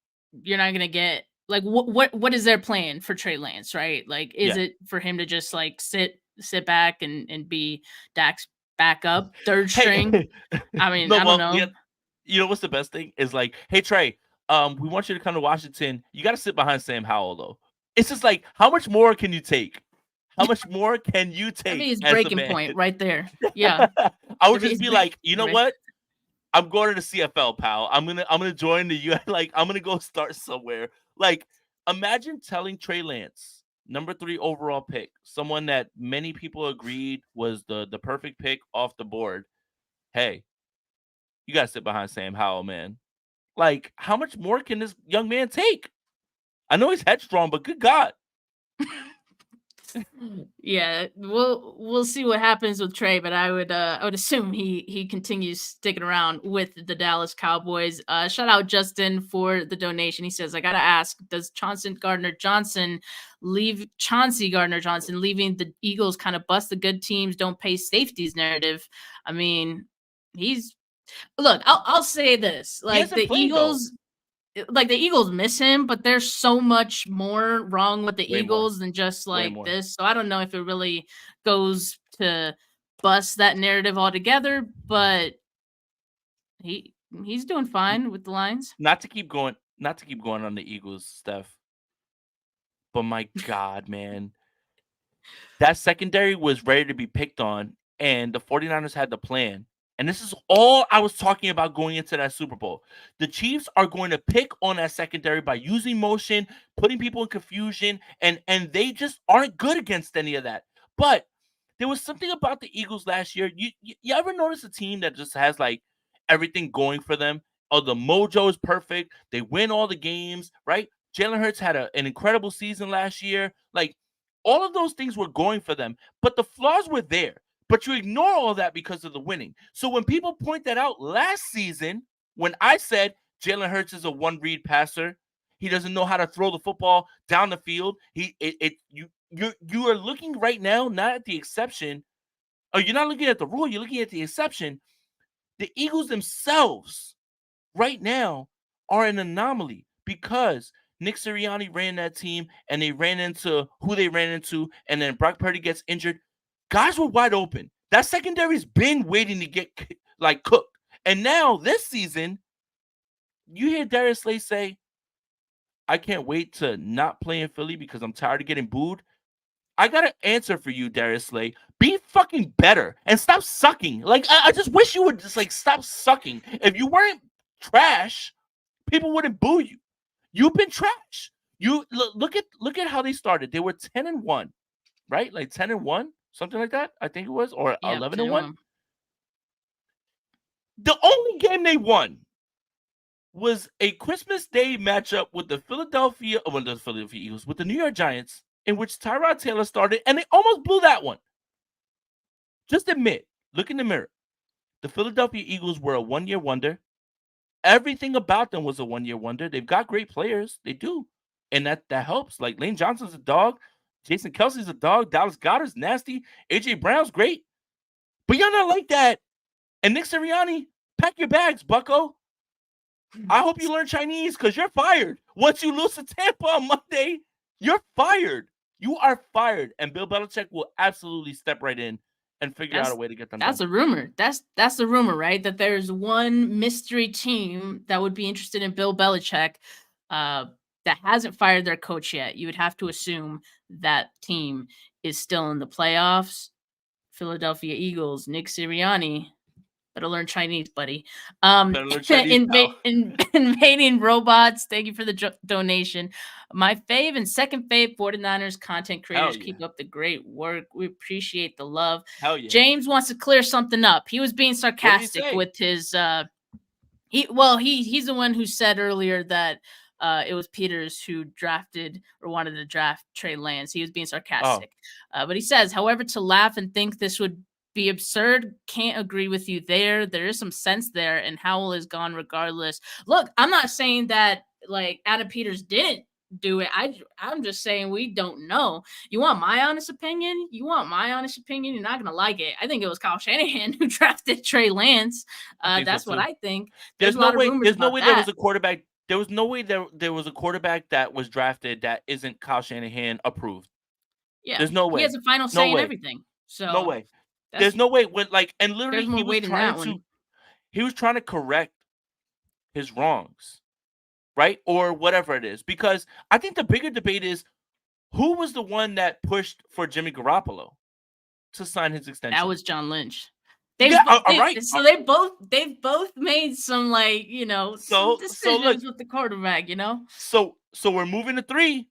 you're not gonna get. Like what is their plan for Trey Lance, right? Like, is it for him to just like sit back and be Dak's backup, third string? I mean, I don't know. Yeah, you know what's the best thing is like, hey Trey, we want you to come to Washington. You got to sit behind Sam Howell though. It's just like, how much more can you take? How much more can you take? I mean, his breaking point right there. Yeah, I would just be like, you know what? I'm going to the CFL, pal. I'm gonna join the U. Like I'm gonna go start somewhere. Like, imagine telling Trey Lance, number 3 overall pick, someone that many people agreed was the perfect pick off the board. Hey, you got to sit behind Sam Howell, man. Like, how much more can this young man take? I know he's headstrong, but good God. Yeah, we'll see what happens with Trey, but I would assume he continues sticking around with the Dallas Cowboys. Shout out Justin for the donation. He says, I gotta ask, does Chauncey Gardner-Johnson leaving the Eagles kind of bust the good teams don't pay safeties narrative? I mean, I'll say this, like the Eagles. Like the Eagles miss him, but there's so much more wrong with the Eagles than just like this. So I don't know if it really goes to bust that narrative altogether, but he's doing fine with the Lions. Not to keep going on the Eagles, Steph. But my God, man. That secondary was ready to be picked on, and the 49ers had the plan. And this is all I was talking about going into that Super Bowl. The Chiefs are going to pick on that secondary by using motion, putting people in confusion, and they just aren't good against any of that. But there was something about the Eagles last year. You ever notice a team that just has like everything going for them? Oh, the mojo is perfect. They win all the games, right? Jalen Hurts had an incredible season last year. Like all of those things were going for them, but the flaws were there. But you ignore all that because of the winning. So when people point that out last season, when I said Jalen Hurts is a one-read passer, he doesn't know how to throw the football down the field. You are looking right now not at the exception, or you're not looking at the rule. You're looking at the exception. The Eagles themselves, right now, are an anomaly because Nick Sirianni ran that team, and they ran into who they ran into, and then Brock Purdy gets injured. Guys were wide open. That secondary's been waiting to get like cooked. And now this season, you hear Darius Slay say, I can't wait to not play in Philly because I'm tired of getting booed. I got an answer for you, Darius Slay. Be fucking better and stop sucking. Like, I just wish you would just like stop sucking. If you weren't trash, people wouldn't boo you. You've been trash. You look at how they started. They were 10-1, right? Like 10-1, something like that. I think it was, or Yeah, 11-1. The only game they won was a Christmas Day matchup with the Philadelphia Eagles, with the New York Giants, in which Tyrod Taylor started, and they almost blew that one. Just admit, look in the mirror. The Philadelphia Eagles were a one-year wonder. Everything about them was a one-year wonder. They've got great players. They do. And that helps. Like, Lane Johnson's a dog. Jason Kelsey's a dog. Dallas Goedert's nasty. A.J. Brown's great. But y'all not like that. And Nick Sirianni, pack your bags, bucko. I hope you learn Chinese because you're fired. Once you lose to Tampa on Monday, you're fired. You are fired. And Bill Belichick will absolutely step right in and figure out a way to get them That's done. a rumor. That's the rumor, right? That there's one mystery team that would be interested in Bill Belichick that hasn't fired their coach yet. You would have to assume that team is still in the playoffs. Philadelphia Eagles, Nick Sirianni. Better learn Chinese, buddy. Better learn Chinese, Invading Robots, thank you for the donation. My fave and second fave 49ers content creators, keep up the great work. We appreciate the love. Hell yeah. James wants to clear something up. He was being sarcastic with his he's the one who said earlier that it was Peters who drafted or wanted to draft Trey Lance. He was being sarcastic. But he says, however, to laugh and think this would be absurd. Can't agree with you there. There is some sense there, and Howell is gone regardless. Look, I'm not saying that like Adam Peters didn't do it. I'm just saying we don't know. You want my honest opinion? You're not gonna like it. I think it was Kyle Shanahan who drafted Trey Lance. That's what I think. There's no way there was a quarterback. There was no way there was a quarterback that was drafted that isn't Kyle Shanahan approved. Yeah, there's no way. He has a final say in everything. So no way. There's no way. And literally, he was trying to correct his wrongs, right? Or whatever it is. Because I think the bigger debate is who was the one that pushed for Jimmy Garoppolo to sign his extension? That was John Lynch. Right. So they've both made some decisions with the quarterback, So we're moving to 3.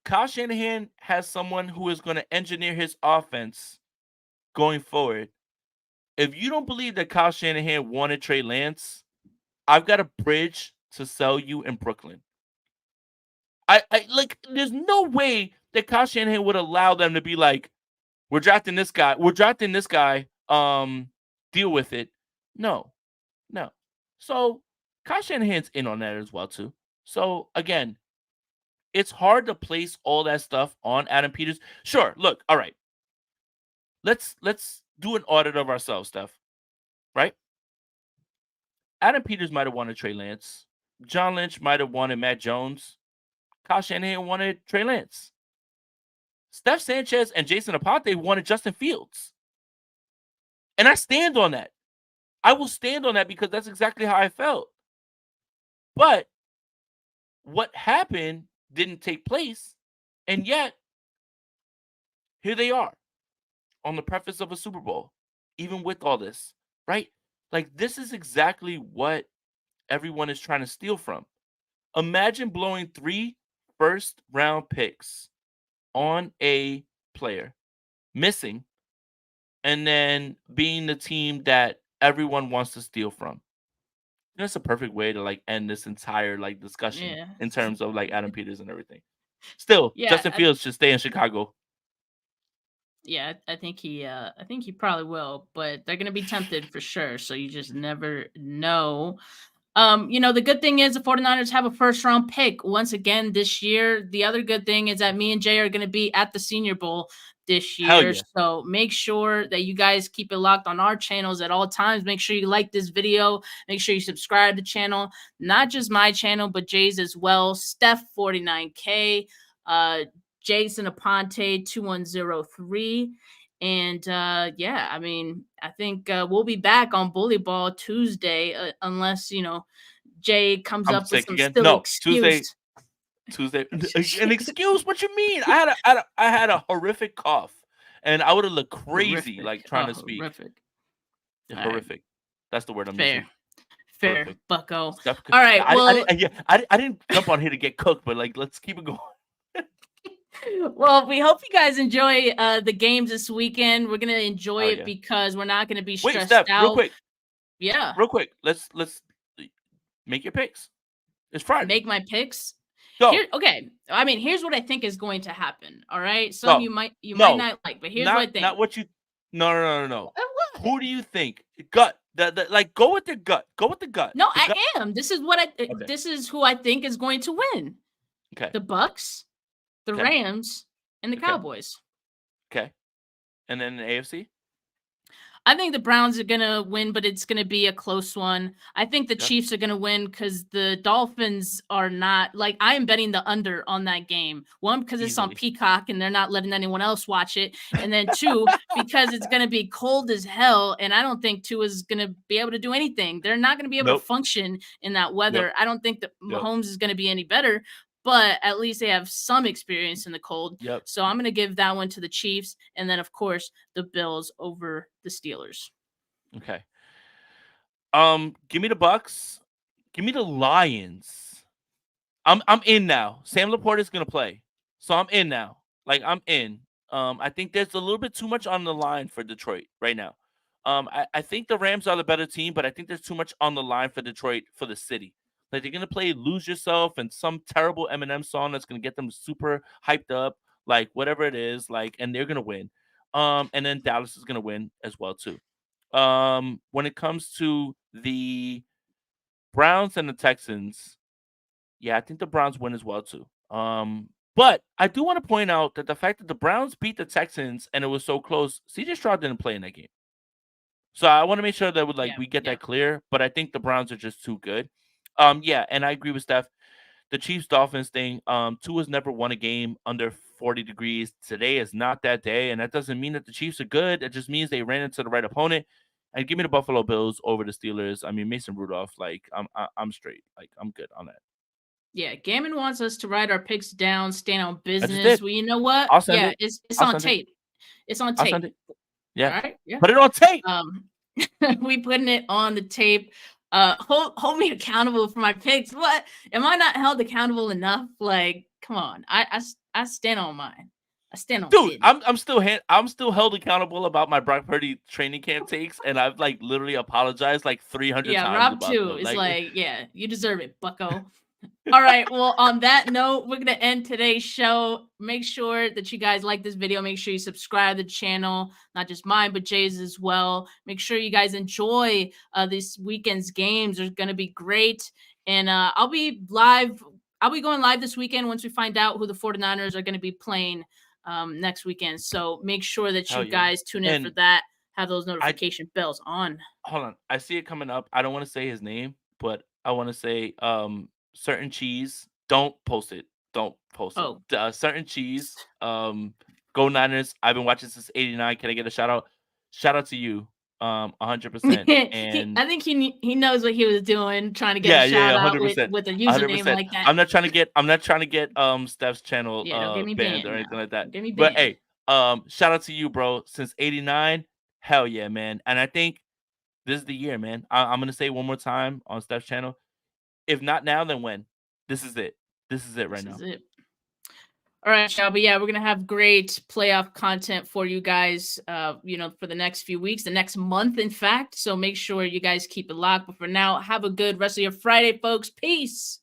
Kyle Shanahan has someone who is going to engineer his offense going forward. If you don't believe that Kyle Shanahan wanted Trey Lance, I've got a bridge to sell you in Brooklyn. There's no way that Kyle Shanahan would allow them to be like, we're drafting this guy. Deal with it. No. So Kyle Shanahan's in on that as well too. So again, it's hard to place all that stuff on Adam Peters. Sure, look, all right. Let's do an audit of ourselves, Steph. Right? Adam Peters might have wanted Trey Lance. John Lynch might have wanted Matt Jones. Kyle Shanahan wanted Trey Lance. Steph Sanchez and Jason Aponte wanted Justin Fields. And I stand on that. I will stand on that because that's exactly how I felt. But what happened didn't take place. And yet, here they are on the preface of a Super Bowl, even with all this, right? Like, this is exactly what everyone is trying to steal from. Imagine blowing 3 first-round picks on a player, missing, and then being the team that everyone wants to steal from. That's a perfect way to end this entire discussion in terms of Adam Peters and everything. Still, Justin Fields should stay in Chicago. Yeah, I think he probably will, but they're gonna be tempted for sure. So you just never know. The good thing is the 49ers have a first-round pick once again this year. The other good thing is that me and Jay are going to be at the Senior Bowl this year. Yeah. So make sure that you guys keep it locked on our channels at all times. Make sure you like this video. Make sure you subscribe to the channel. Not just my channel, but Jay's as well. Steph 49K, Jason Aponte 2103. And I think we'll be back on Bully Ball Tuesday, unless Jay comes up with some excuse. Tuesday, an excuse? What you mean? I had a horrific cough, and I would have looked crazy trying to speak. Horrific. Horrific. Right. That's the word I'm using. Fair, Perfect. bucko. Steph, All right, I didn't jump on here to get cooked, but like, let's keep it going. Well, we hope you guys enjoy the games this weekend. We're gonna enjoy it because we're not gonna be Wait, stressed Steph, out. real quick. Let's make your picks. It's Friday. Make my picks. Go. Okay. I mean, here's what I think is going to happen. All right. Some you might not like, but here's what I think. Not what you. No. Who do you think? Gut. Like, go with the gut. Go with the gut. No, I am. This is what This is who I think is going to win. Okay. The Bucks, the Rams, and the Cowboys. Okay. And then the AFC. I think the Browns are going to win, but it's going to be a close one. I think the Chiefs are going to win because the Dolphins are not, like, I am betting the under on that game. One, because it's on Peacock and they're not letting anyone else watch it. And then two, because it's going to be cold as hell. And I don't think Tua is going to be able to do anything. They're not going to be able to function in that weather. I don't think that Mahomes is going to be any better. But at least they have some experience in the cold. So I'm going to give that one to the Chiefs. And then, of course, the Bills over the Steelers. Okay. Give me the Bucks. Give me the Lions. I'm in now. Sam Laporta is going to play. So I'm in now. Like, I'm in. I think there's a little bit too much on the line for Detroit right now. I think the Rams are the better team, but I think there's too much on the line for Detroit for the city. Like, they're going to play Lose Yourself and some terrible Eminem song that's going to get them super hyped up, like whatever it is, like, and they're going to win. And then Dallas is going to win as well, too. When it comes to the Browns and the Texans, I think the Browns win as well, too. But I do want to point out that the fact that the Browns beat the Texans and it was so close, CJ Stroud didn't play in that game. So I want to make sure that we get that clear, but I think the Browns are just too good. And I agree with Steph. The Chiefs-Dolphins thing, Tua's never won a game under 40 degrees. Today is not that day, and that doesn't mean that the Chiefs are good. It just means they ran into the right opponent. And give me the Buffalo Bills over the Steelers. I mean, Mason Rudolph, like, I'm straight. Like, I'm good on that. Yeah, Gammon wants us to write our picks down, stand on business. Well, you know what? It's on tape. It's on tape. Yeah. All right. Yeah. Put it on tape. We putting it on the tape. Hold me accountable for my picks. What? Am I not held accountable enough? Like, come on. I stand on mine. I stand on. Dude, I'm still held accountable about my Brock Purdy training camp takes, and I've like literally apologized like 300 times. Yeah, Rob too. It's like, you deserve it, bucko. All right. Well, on that note, we're going to end today's show. Make sure that you guys like this video. Make sure you subscribe to the channel, not just mine, but Jay's as well. Make sure you guys enjoy this weekend's games. They're going to be great. And I'll be live. I'll be going live this weekend once we find out who the 49ers are going to be playing next weekend. So make sure that you guys tune in for that. Have those notification bells on. Hold on. I see it coming up. I don't want to say his name, but I want to say certain cheese. Don't post it. Certain cheese. Go Niners. I've been watching since '89. Can I get a shout out? Shout out to you. 100%. And I think he knows what he was doing, trying to get a shout out with a username 100%. Like that. I'm not trying to get Steph's channel banned or anything like that. But hey, shout out to you, bro. Since '89, hell yeah, man. And I think this is the year, man. I'm gonna say one more time on Steph's channel. If not now, then when? This is it. This is it right now. All right, y'all. But yeah, we're gonna have great playoff content for you guys. For the next few weeks, the next month, in fact. So make sure you guys keep it locked. But for now, have a good rest of your Friday, folks. Peace.